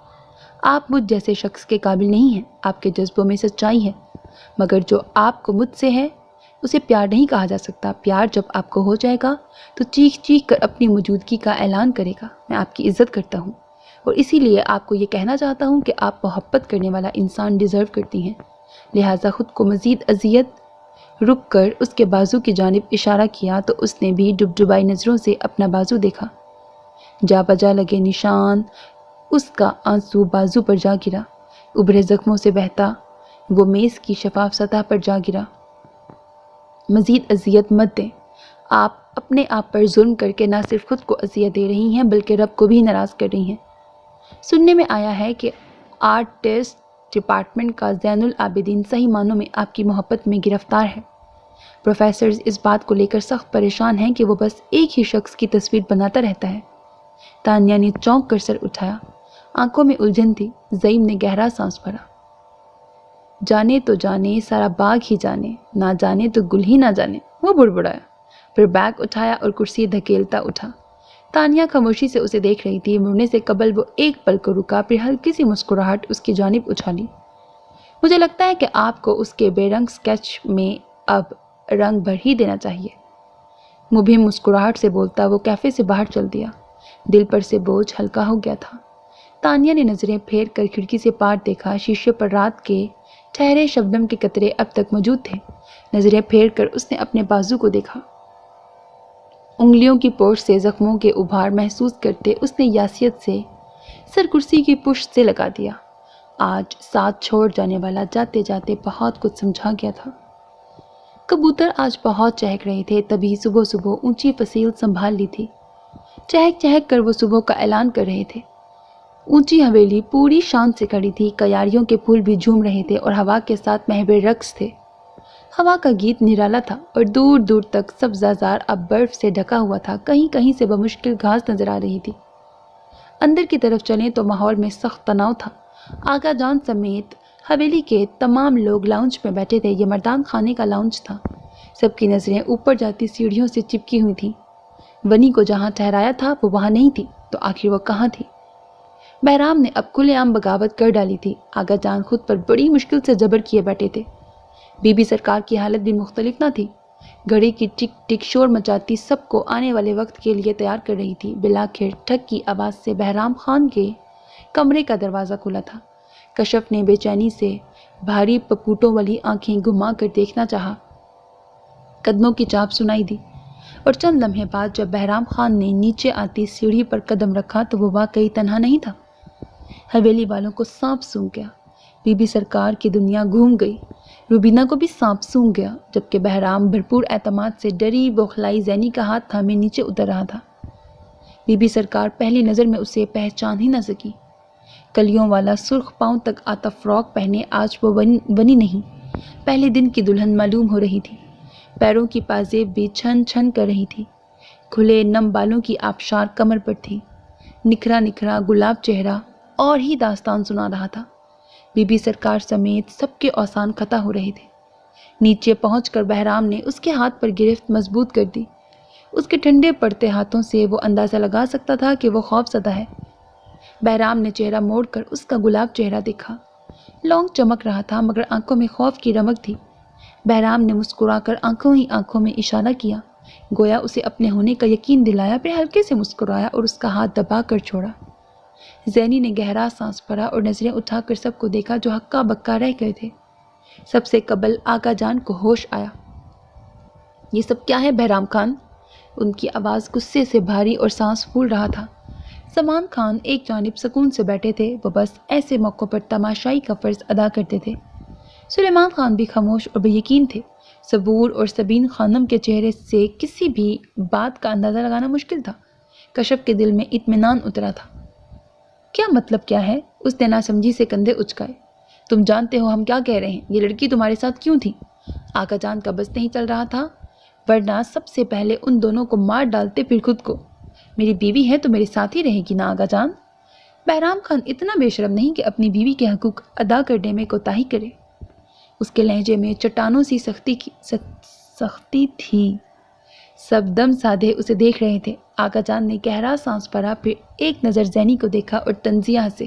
آپ مجھ جیسے شخص کے قابل نہیں ہیں۔ آپ کے جذبوں میں سچائی ہے، مگر جو آپ کو مجھ سے ہے اسے پیار نہیں کہا جا سکتا۔ پیار جب آپ کو ہو جائے گا تو چیخ چیخ کر اپنی موجودگی کا اعلان کرے گا۔ میں آپ کی عزت کرتا ہوں اور اسی لیے آپ کو یہ کہنا چاہتا ہوں کہ آپ محبت کرنے والا انسان ڈیزرو کرتی ہیں۔ لہٰذا خود کو مزید اذیت رک کر اس کے بازو کی جانب اشارہ کیا تو اس نے بھی ڈبڈبائی نظروں سے اپنا بازو دیکھا۔ جا بجا لگے نشان، اس کا آنسو بازو پر جا گرا، ابھرے زخموں سے بہتا وہ میز کی شفاف سطح پر جا گرا۔ مزید اذیت مت دیں۔ آپ اپنے آپ پر ظلم کر کے نہ صرف خود کو اذیت دے رہی ہیں بلکہ رب کو بھی ناراض کر رہی ہیں۔ سننے میں آیا ہے کہ آرٹسٹ ڈپارٹمنٹ کا زین العابدین صحیح معنوں میں آپ کی محبت میں گرفتار ہے۔ پروفیسرز اس بات کو لے کر سخت پریشان ہیں کہ وہ بس ایک ہی شخص کی تصویر بناتا رہتا ہے۔ تانیہ نے چونک کر سر اٹھایا، آنکھوں میں الجھن تھی۔ زعیم نے گہرا سانس بھرا۔ جانے تو جانے سارا باغ ہی جانے، نہ جانے تو گل ہی نہ جانے، وہ بڑبڑایا، پھر بیگ اٹھایا اور کرسی دھکیلتا اٹھا۔ تانیہ خاموشی سے اسے دیکھ رہی تھی۔ مڑنے سے قبل وہ ایک پل کو رکا، پھر ہلکی سی مسکراہٹ اس کی جانب اچھالی۔ مجھے لگتا ہے کہ آپ کو اس کے بے رنگ سکیچ میں اب رنگ بھر ہی دینا چاہیے۔ مبہم مسکراہٹ سے بولتا وہ کیفے سے باہر چل دیا۔ دل پر سے بوجھ ہلکا ہو گیا تھا۔ تانیہ نے نظریں پھیر کر کھڑکی سے پار دیکھا۔ شیشے پر رات کے ٹھہرے شبنم کے قطرے اب تک موجود تھے۔ نظریں پھیر کر اس نے اپنے بازو کو دیکھا۔ انگلیوں کی پوش سے زخموں کے ابھار محسوس کرتے اس نے یاسیت سے سر کرسی کی پشت سے لگا دیا۔ آج ساتھ چھوڑ جانے والا جاتے جاتے بہت کچھ سمجھا گیا تھا۔ کبوتر آج بہت چہک رہے تھے، تبھی صبح صبح اونچی فصیل سنبھال لی تھی۔ چہک چہک کر وہ صبح کا اعلان کر رہے تھے۔ اونچی حویلی پوری شان سے کھڑی تھی، کیاریوں کے پھول بھی جھوم رہے تھے اور ہوا کے ساتھ محو رقص تھے۔ ہوا کا گیت نرالا تھا اور دور دور تک سبزہ زار اب برف سے ڈھکا ہوا تھا۔ کہیں کہیں سے بمشکل گھاس نظر آ رہی تھی۔ اندر کی طرف چلیں تو ماحول میں سخت تناؤ تھا۔ آغا جان سمیت حویلی کے تمام لوگ لاؤنج میں بیٹھے تھے۔ یہ مردان خانے کا لاؤنج تھا۔ سب کی نظریں اوپر جاتی سیڑھیوں سے چپکی ہوئی تھیں۔ ونی کو جہاں ٹھہرایا تھا وہ وہاں نہیں تھی، تو آخر وہ کہاں تھی؟ بہرام نے اب کھلے عام بغاوت کر ڈالی تھی۔ آغا جان خود پر بڑی مشکل سے جبر کیے بیٹھے تھے۔ بی بی سرکار کی حالت بھی مختلف نہ تھی۔ گھڑی کی ٹک ٹک شور مچاتی سب کو آنے والے وقت کے لیے تیار کر رہی تھی۔ بلاخر ٹھک کی آواز سے بہرام خان کے کمرے کا دروازہ کھلا تھا۔ کشف نے بے چینی سے بھاری پپوٹوں والی آنکھیں گھما کر دیکھنا چاہا۔ قدموں کی چاپ سنائی دی، اور چند لمحے بعد جب بہرام خان نے نیچے آتی سیڑھی پر قدم رکھا تو وہ واقعی تنہا نہیں تھا۔ حویلی والوں کو سانپ سونگھ گیا۔ بی بی سرکار کی دنیا گھوم گئی۔ روبینہ کو بھی سانپ سونگھ گیا، جبکہ بہرام بھرپور اعتماد سے ڈری بوکھلائی زینی کا ہاتھ تھامے نیچے اتر رہا تھا۔ بی بی سرکار پہلی نظر میں اسے پہچان ہی نہ سکی۔ کلیوں والا سرخ پاؤں تک آتا فراک پہنے آج وہ بنی نہیں، پہلے دن کی دلہن معلوم ہو رہی تھی۔ پیروں کی پازیب بھی چھن چھن کر رہی تھی۔ کھلے نم بالوں کی آبشار کمر پر تھی۔ نکھرا نکھرا گلاب چہرہ اور ہی داستان سنا رہا تھا۔ بی بی سرکار سمیت سب کے اوسان قطع ہو رہے تھے۔ نیچے پہنچ کر بہرام نے اس کے ہاتھ پر گرفت مضبوط کر دی۔ اس کے ٹھنڈے پڑتے ہاتھوں سے وہ اندازہ لگا سکتا تھا کہ وہ خوف زدہ ہے۔ بہرام نے چہرہ موڑ کر اس کا گلاب چہرہ دیکھا۔ لونگ چمک رہا تھا مگر آنکھوں میں خوف کی رمق تھی۔ بہرام نے مسکرا کر آنکھوں ہی آنکھوں میں اشارہ کیا، گویا اسے اپنے ہونے کا یقین دلایا، پھر ہلکے سے مسکرایا اور اس کا ہاتھ دبا کر چھوڑا۔ زینی نے گہرا سانس بھرا اور نظریں اٹھا کر سب کو دیکھا جو ہکا بکا رہ گئے تھے۔ سب سے قبل آغا جان کو ہوش آیا۔ یہ سب کیا ہے بہرام خان؟ ان کی آواز غصے سے بھاری اور سانس پھول رہا تھا۔ زمان خان ایک جانب سکون سے بیٹھے تھے، وہ بس ایسے موقعوں پر تماشائی کا فرض ادا کرتے تھے۔ سلیمان خان بھی خاموش اور بے یقین تھے۔ صبور اور سبین خانم کے چہرے سے کسی بھی بات کا اندازہ لگانا مشکل تھا۔ کشف کے دل میں اطمینان اترا تھا۔ کیا مطلب کیا ہے؟ اس نے ناسمجھی سے کندھے اچکائے۔ تم جانتے ہو ہم کیا کہہ رہے ہیں؟ یہ لڑکی تمہارے ساتھ کیوں تھی؟ آقا جان کا بس نہیں چل رہا تھا، ورنہ سب سے پہلے ان دونوں کو مار ڈالتے پھر خود کو۔ میری بیوی ہے تو میرے ساتھ ہی رہے گی نا آقا جان؟ بہرام خان اتنا بے شرم نہیں کہ اپنی بیوی کے حقوق ادا کرنے میں کوتاہی کرے۔ اس کے لہجے میں چٹانوں سی سختی تھی۔ سب دم سادھے اسے دیکھ رہے تھے۔ آقا جان نے گہرا سانس بھرا، پھر ایک نظر زینی کو دیکھا اور تنزیہ سے،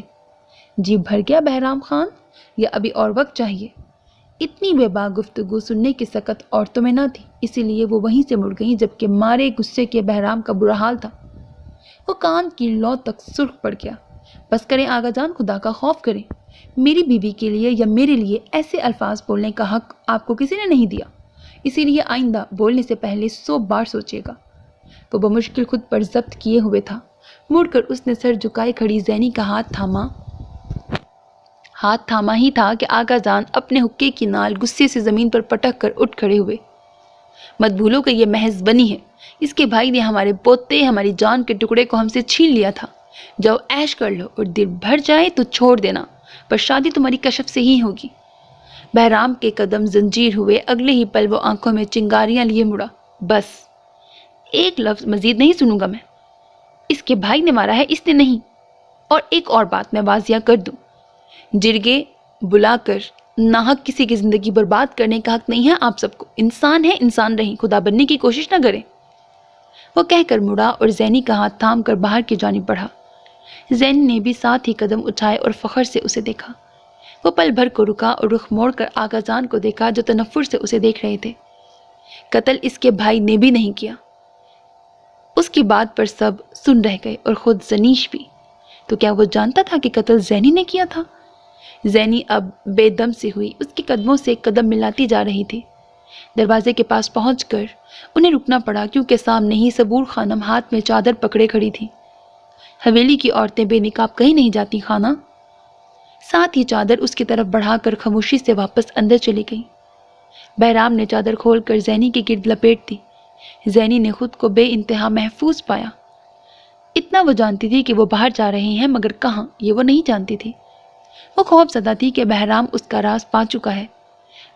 جی بھر گیا بہرام خان، یا ابھی اور وقت چاہیے؟ اتنی بے باک گفتگو سننے کی سکت عورتوں میں نہ تھی، اسی لیے وہ وہیں سے مڑ گئیں، جبکہ مارے غصے کے بہرام کا برا حال تھا۔ وہ کان کی لو تک سرخ پڑ گیا۔ بس کریں آقا جان، خدا کا خوف کریں۔ میری بیوی کے لیے یا میرے لیے ایسے الفاظ بولنے کا حق آپ کو کسی نے نہیں دیا، اسی لیے آئندہ بولنے سے پہلے 100 بار سوچیے گا۔ وہ بمشکل خود پر ضبط کیے ہوئے تھا۔ مڑ کر اس نے سر جھکائے کھڑی زینی کا ہاتھ تھاما ہی تھا کہ آقا جان اپنے حقے کی نال غصے سے زمین پر پٹک کر اٹھ کھڑے ہوئے۔ مت بھولو کہ یہ محض بنی ہے، اس کے بھائی نے ہمارے پوتے، ہماری جان کے ٹکڑے کو ہم سے چھین لیا تھا۔ جاؤ عیش کر لو، اور دل بھر جائے تو چھوڑ دینا، پر شادی تمہاری کشف سے ہی ہوگی۔ بہرام کے قدم زنجیر ہوئے، اگلے ہی پل وہ آنکھوں میں چنگاریاں لیے مڑا۔ بس ایک لفظ مزید نہیں سنوں گا میں۔ اس کے بھائی نے مارا ہے، اس نے نہیں۔ اور ایک اور بات میں واضح کر دوں، جرگے بلا کر ناحق کسی کی زندگی برباد کرنے کا حق نہیں ہے آپ سب کو۔ انسان ہے، انسان رہیں، خدا بننے کی کوشش نہ کریں۔ وہ کہہ کر مڑا اور زینی کا ہاتھ تھام کر باہر کی جانب بڑھا۔ زینی نے بھی ساتھ ہی قدم اٹھائے اور فخر سے اسے دیکھا۔ وہ پل بھر کو رکا اور رخ موڑ کر آقا جان کو دیکھا جو تنفر سے اسے دیکھ رہے تھے۔ قتل اس کے بھائی نے بھی نہیں کیا۔ اس کی بات پر سب سن رہ گئے اور خود زنیش بھی۔ تو کیا وہ جانتا تھا کہ قتل زینی نے کیا تھا؟ زینی اب بے دم سی ہوئی، اس کے قدموں سے قدم ملاتی جا رہی تھی۔ دروازے کے پاس پہنچ کر انہیں رکنا پڑا، کیونکہ سامنے ہی صبور خانم ہاتھ میں چادر پکڑے کھڑی تھی۔ حویلی کی عورتیں بے نقاب کہیں نہیں جاتی خانہ۔ ساتھ ہی چادر اس کی طرف بڑھا کر خاموشی سے واپس اندر چلی گئی۔ بہرام نے چادر کھول کر زینی کی گرد لپیٹ دی۔ زینی نے خود کو بے انتہا محفوظ پایا۔ اتنا وہ جانتی تھی کہ وہ باہر جا رہے ہیں، مگر کہاں یہ وہ نہیں جانتی تھی۔ وہ خوف زدہ تھی کہ بہرام اس کا راز پا چکا ہے۔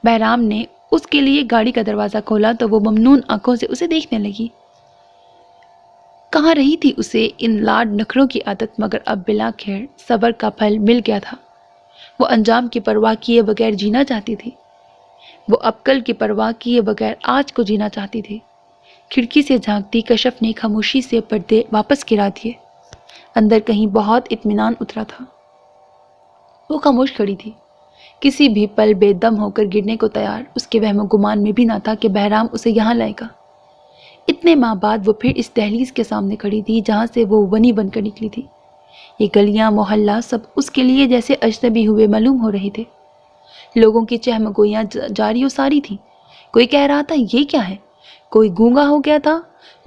بہرام نے اس کے لیے گاڑی کا دروازہ کھولا تو وہ ممنون آنکھوں سے اسے دیکھنے لگی۔ کہاں رہی تھی اسے ان لاڈ نخروں کی عادت، مگر اب بلا خیر صبر کا پھل مل گیا تھا۔ وہ انجام کی پرواہ کیے بغیر جینا چاہتی تھی، وہ اب کل کی پرواہ کیے بغیر آج کو جینا چاہتی تھی۔ کھڑکی سے جھانکتی کشف نے خاموشی سے پردے واپس گرا دیے۔ اندر کہیں بہت اطمینان اترا تھا۔ وہ خاموش کھڑی تھی، کسی بھی پل بے دم ہو کر گرنے کو تیار۔ اس کے وہم و گمان میں بھی نہ تھا کہ بہرام اسے یہاں لائے گا۔ اتنے ماہ بعد وہ پھر اس دہلیز کے سامنے کھڑی تھی جہاں سے وہ ونی بن کر نکلی تھی۔ یہ گلیاں، محلہ سب اس کے لیے جیسے اجنبی ہوئے معلوم ہو رہے تھے۔ لوگوں کی چہمگوئیاں جاری و ساری تھیں۔ کوئی کہہ رہا تھا یہ کیا ہے، کوئی گونگا ہو گیا تھا۔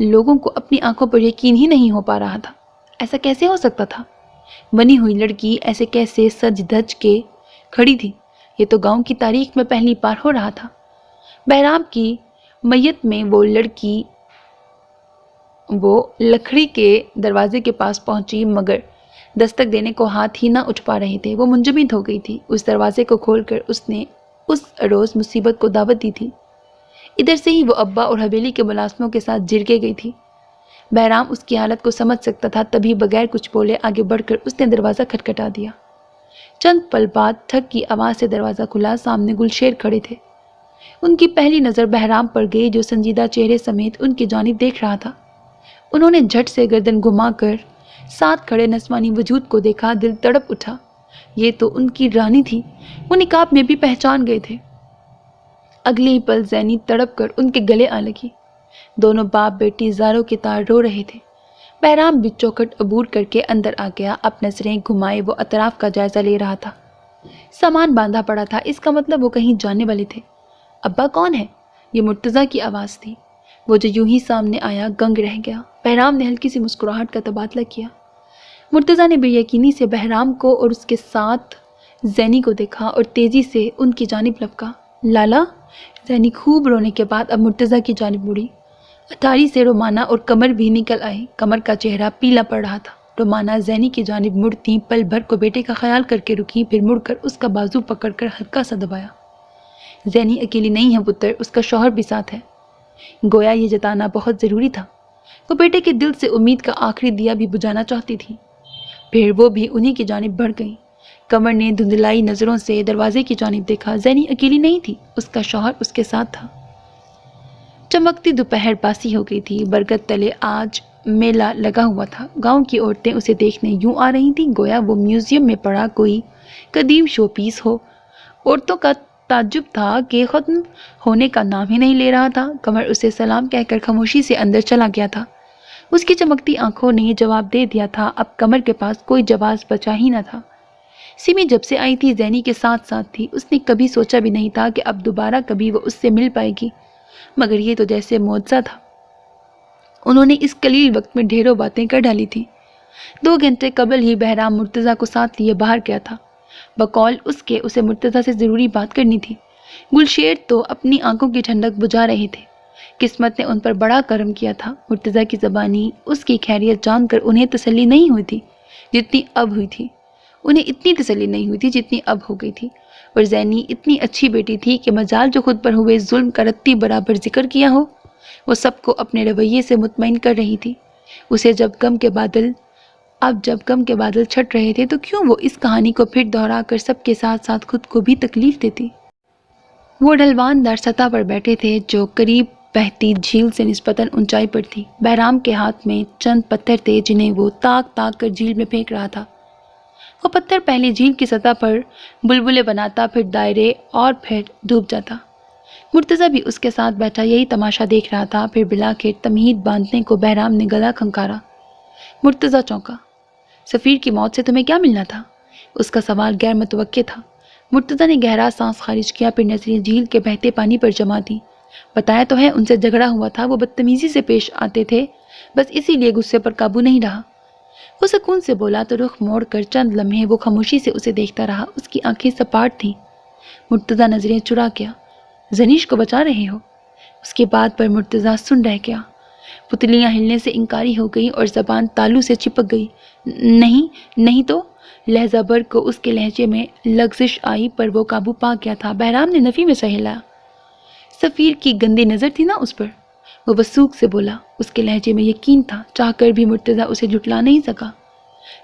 لوگوں کو اپنی آنکھوں پر یقین ہی نہیں ہو پا رہا تھا۔ ایسا کیسے ہو سکتا تھا؟ بنی ہوئی لڑکی ایسے کیسے سج دھج کے کھڑی تھی؟ یہ تو گاؤں کی تاریخ میں پہلی بار ہو رہا تھا۔ بہرام کی میت میں وہ لڑکی وہ لکڑی کے دروازے کے پاس پہنچی، مگر دستک دینے کو ہاتھ ہی نہ اٹھ پا رہے تھے۔ وہ منجمد ہو گئی تھی۔ اس دروازے کو کھول کر اس نے اس روز مصیبت کو دعوت دی تھی۔ ادھر سے ہی وہ ابا اور حویلی کے ملازموں کے ساتھ جرگے گئی تھی۔ بہرام اس کی حالت کو سمجھ سکتا تھا، تبھی بغیر کچھ بولے آگے بڑھ کر اس نے دروازہ کھٹکھٹا دیا۔ چند پل بعد ٹھک کی آواز سے دروازہ کھلا۔ سامنے گلشیر کھڑے تھے۔ ان کی پہلی نظر بہرام پر گئی، جو سنجیدہ چہرے سمیت ان کی جانب دیکھ رہا تھا۔ انہوں نے جھٹ سے گردن گھما کر ساتھ کھڑے نسوانی وجود کو دیکھا۔ دل تڑپ اٹھا۔ یہ تو ان کی رانی تھی۔ وہ نقاب میں بھی پہچان گئے تھے۔ اگلے ہی پل زینی تڑپ کر ان کے گلے آ لگی۔ دونوں باپ بیٹی زاروں کے تار رو رہے تھے۔ بہرام بھی چوکھٹ عبور کر کے اندر آ گیا۔ اب نظریں گھمائے وہ اطراف کا جائزہ لے رہا تھا۔ سامان باندھا پڑا تھا، اس کا مطلب وہ کہیں جانے والے تھے۔ ابا کون ہے؟ یہ مرتضیٰ کی آواز تھی۔ وہ جو یوں ہی سامنے آیا گنگ رہ گیا۔ بہرام نے ہلکی سی مسکراہٹ کا تبادلہ کیا۔ مرتضیٰ نے بے یقینی سے بہرام کو اور اس کے ساتھ زینی کو دیکھا اور تیزی سے ان کی جانب لپکا۔ لالا؟ زینی خوب رونے کے بعد اب مرتضیٰ کی جانب مڑی۔ اٹھاری سے رومانہ اور کمر بھی نکل آئی۔ کمر کا چہرہ پیلا پڑ رہا تھا۔ رومانہ زینی کی جانب مڑتی پل بھر کو بیٹے کا خیال کر کے رکی، پھر مڑ کر اس کا بازو پکڑ کر ہلکا سا دبایا۔ زینی اکیلی نہیں ہے پتر، اس کا شوہر بھی ساتھ ہے۔ گویا یہ جتانا بہت ضروری تھا۔ وہ بیٹے کے دل سے امید کا آخری دیا بھی بجھانا چاہتی تھی۔ پھر وہ بھی انہی کی جانب بڑھ گئی۔ کمر نے دھندلائی نظروں سے دروازے کی جانب دیکھا۔ زینی اکیلی نہیں تھی، اس کا شوہر اس کے ساتھ تھا۔ چمکتی دوپہر باسی ہو گئی تھی۔ برگد تلے آج میلہ لگا ہوا تھا۔ گاؤں کی عورتیں اسے دیکھنے یوں آ رہی تھیں گویا وہ میوزیم میں پڑا کوئی قدیم شو پیس ہو۔ عورتوں کا تعجب تھا کہ ختم ہونے کا نام ہی نہیں لے رہا تھا۔ کمر اسے سلام کہہ کر خاموشی سے اندر چلا گیا تھا۔ اس کی چمکتی آنکھوں نے جواب دے دیا تھا۔ اب کمر کے پاس کوئی جواز بچا ہی نہ تھا۔ سیمی جب سے آئی تھی زینی کے ساتھ ساتھ تھی۔ اس نے کبھی سوچا بھی نہیں تھا کہ اب دوبارہ کبھی وہ اس سے مل پائے گی، مگر یہ تو جیسے معجزہ تھا۔ انہوں نے اس قلیل وقت میں ڈھیروں باتیں کر ڈالی تھی۔ 2 گھنٹے قبل ہی بہرام مرتضیٰ کو ساتھ لیے باہر گیا تھا۔ بقول اس کے اسے مرتضیٰ سے ضروری بات کرنی تھی۔ گلشیر تو اپنی آنکھوں کی ٹھنڈک بجھا رہے تھے۔ قسمت نے ان پر بڑا کرم کیا تھا۔ مرتضیٰ کی زبانی اس کی خیریت جان کر انہیں تسلی نہیں ہوئی تھی جتنی اب ہوئی تھی۔ انہیں اتنی تسلی نہیں ہوئی تھی جتنی اب ہو گئی تھی۔ اور زینی اتنی اچھی بیٹی تھی کہ مجال جو خود پر ہوئے ظلم کا رتی برابر ذکر کیا ہو، وہ سب کو اپنے رویے سے مطمئن کر رہی تھی۔ اسے جب غم کے بادل چھٹ رہے تھے تو کیوں وہ اس کہانی کو پھر دہرا کر سب کے ساتھ ساتھ خود کو بھی تکلیف دیتی؟ وہ ڈھلوان دار سطح پر بیٹھے تھے جو قریب بہتی جھیل سے نسبتاً اونچائی پر تھی۔ بہرام کے ہاتھ میں چند پتھر تھے جنہیں وہ تاک تاک کر جھیل میں پھینک رہا تھا۔ وہ پتھر پہلے جھیل کی سطح پر بلبلے بناتا، پھر دائرے اور پھر ڈوب جاتا۔ مرتضیٰ بھی اس کے ساتھ بیٹھا یہی تماشا دیکھ رہا تھا۔ پھر بلاخر تمہید باندھنے کو بہرام نے گلا کھنکارا۔ مرتضیٰ چونکا۔ سفیر کی موت سے تمہیں کیا ملنا تھا؟ اس کا سوال غیر متوقع تھا۔ مرتضیٰ نے گہرا سانس خارج کیا، پھر نظریں جھیل کے بہتے پانی پر جما دی۔ بتایا تو ہے ان سے جھگڑا ہوا تھا، وہ بدتمیزی سے پیش آتے تھے، بس اسی لیے غصے پر قابو نہیں رہا۔ وہ سکون سے بولا تو رخ موڑ کر چند لمحے وہ خاموشی سے اسے دیکھتا رہا۔ اس کی آنکھیں سپاٹ تھیں۔ مرتضیٰ نظریں چرا گیا۔ زنیش کو بچا رہے ہو؟ اس کے بعد پر مرتضیٰ سن رہ گیا۔ پتلیاں ہلنے سے انکاری ہو گئیں اور زبان تالو سے چپک گئی۔ نہیں تو لہجہ بھر کو اس کے لہجے میں لغزش آئی، پر وہ قابو پا گیا تھا۔ بہرام نے نفی میں سہلایا۔ سفیر کی گندی نظر تھی نا اس پر؟ وہ وثوق سے بولا۔ اس کے لہجے میں یقین تھا، چاہ کر بھی مرتضیٰ اسے جھٹلا نہیں سکا۔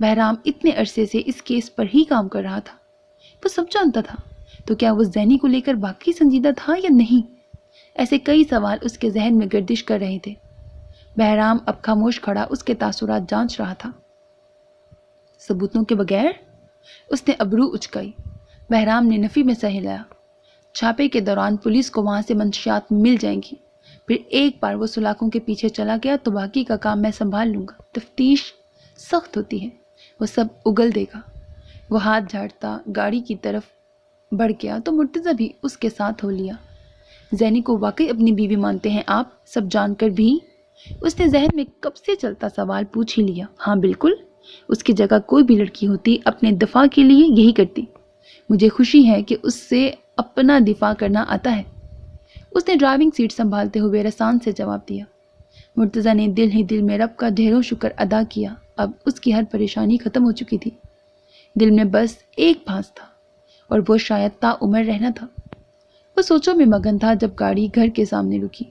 بہرام اتنے عرصے سے اس کیس پر ہی کام کر رہا تھا، وہ سب جانتا تھا، تو کیا وہ زینی کو لے کر باقی سنجیدہ تھا یا نہیں؟ ایسے کئی سوال اس کے ذہن میں گردش کر رہے تھے۔ بہرام اب خاموش کھڑا اس کے تاثرات جانچ رہا تھا۔ ثبوتوں کے بغیر؟ اس نے ابرو اچکائی۔ بہرام نے نفی میں سر ہلایا۔ چھاپے کے دوران پولیس کو وہاں سے منشیات مل جائیں گی، پھر ایک بار وہ سلاخوں کے پیچھے چلا گیا تو باقی کا کام میں سنبھال لوں گا۔ تفتیش سخت ہوتی ہے، وہ سب اگل دے گا۔ وہ ہاتھ جھاڑتا گاڑی کی طرف بڑھ گیا تو مرتضیٰ بھی اس کے ساتھ ہو لیا۔ زینی کو واقعی اپنی بیوی مانتے ہیں آپ، سب جان کر بھی؟ اس نے ذہن میں کب سے چلتا سوال پوچھ ہی لیا۔ ہاں بالکل، اس کی جگہ کوئی بھی لڑکی ہوتی اپنے دفاع کے لیے یہی کرتی۔ مجھے خوشی ہے کہ اس سے اپنا دفاع کرنا آتا ہے۔ اس نے ڈرائیونگ سیٹ سنبھالتے ہوئے رسان سے جواب دیا۔ مرتضیٰ نے دل ہی دل میں رب کا ڈھیروں شکر ادا کیا۔ اب اس کی ہر پریشانی ختم ہو چکی تھی۔ دل میں بس ایک پھانس تھا اور وہ شاید تا عمر رہنا تھا۔ وہ سوچوں میں مگن تھا جب گاڑی گھر کے سامنے رکی۔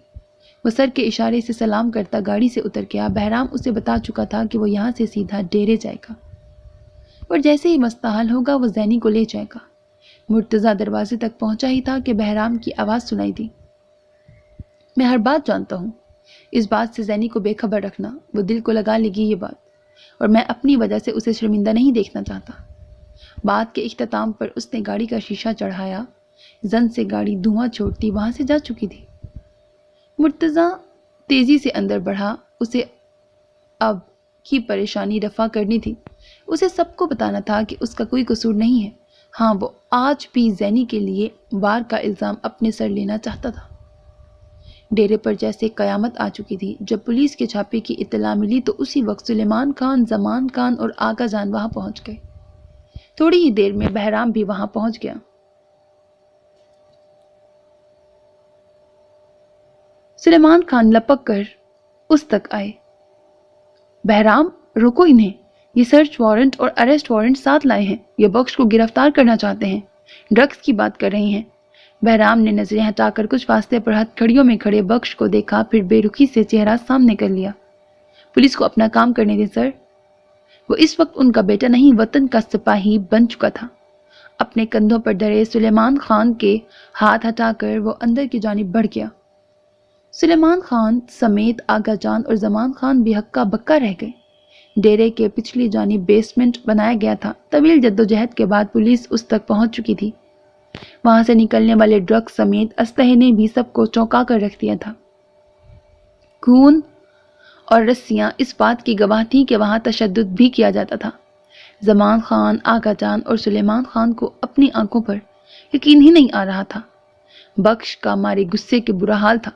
وہ سر کے اشارے سے سلام کرتا گاڑی سے اتر گیا۔ بہرام اسے بتا چکا تھا کہ وہ یہاں سے سیدھا ڈیرے جائے گا اور جیسے ہی مستحال ہوگا وہ زینی کو لے جائے گا۔ مرتضیٰ دروازے تک پہنچا ہی تھا کہ بہرام کی آواز سنائی دی۔ میں ہر بات جانتا ہوں، اس بات سے زینی کو بے خبر رکھنا، وہ دل کو لگا لے گی یہ بات، اور میں اپنی وجہ سے اسے شرمندہ نہیں دیکھنا چاہتا۔ بات کے اختتام پر اس نے گاڑی کا شیشہ چڑھایا۔ زن سے گاڑی دھواں چھوڑتی وہاں سے جا چکی تھی۔ مرتضیٰ تیزی سے اندر بڑھا۔ اسے اب کی پریشانی رفع کرنی تھی۔ اسے سب کو بتانا تھا کہ اس کا کوئی قصور نہیں ہے۔ ہاں، وہ آج بھی زینی کے لیے بار کا الزام اپنے سر لینا چاہتا تھا۔ ڈیرے پر جیسے قیامت آ چکی تھی۔ جب پولیس کے چھاپے کی اطلاع ملی تو اسی وقت سلیمان خان، زمان خان اور آغا جان وہاں پہنچ گئے۔ تھوڑی ہی دیر میں بہرام بھی وہاں پہنچ گیا۔ سلیمان خان لپک کر اس تک آئے۔ بہرام، روکو انہیں، یہ سرچ وارنٹ اور اریسٹ وارنٹ ساتھ لائے ہیں، یہ بخش کو گرفتار کرنا چاہتے ہیں، ڈرگس کی بات کر رہے ہیں۔ بہرام نے نظریں ہٹا کر کچھ فاصلے پر ہتھ کڑیوں میں کھڑے بخش کو دیکھا، پھر بے رخی سے چہرہ سامنے کر لیا۔ پولیس کو اپنا کام کرنے دیں سر۔ وہ اس وقت ان کا بیٹا نہیں، وطن کا سپاہی بن چکا تھا۔ اپنے کندھوں پر دھرے سلیمان خان کے ہاتھ ہٹا کر وہ اندر کی جانب بڑھ گیا۔ سلیمان خان سمیت آغا جان اور زمان خان بھی ہکا بکا رہ گئے۔ ڈیرے کے پچھلی جانب بیسمنٹ بنایا گیا تھا۔ طویل جدوجہد کے بعد پولیس اس تک پہنچ چکی تھی۔ وہاں سے نکلنے والے ڈرگ سمیت اسلحے نے بھی سب کو چونکا کر رکھ دیا تھا۔ خون اور رسیاں اس بات کی گواہ تھیں کہ وہاں تشدد بھی کیا جاتا تھا۔ زمان خان، آغا جان اور سلیمان خان کو اپنی آنکھوں پر یقین ہی نہیں آ رہا تھا۔ بخش کا مارے غصے کے برا حال تھا۔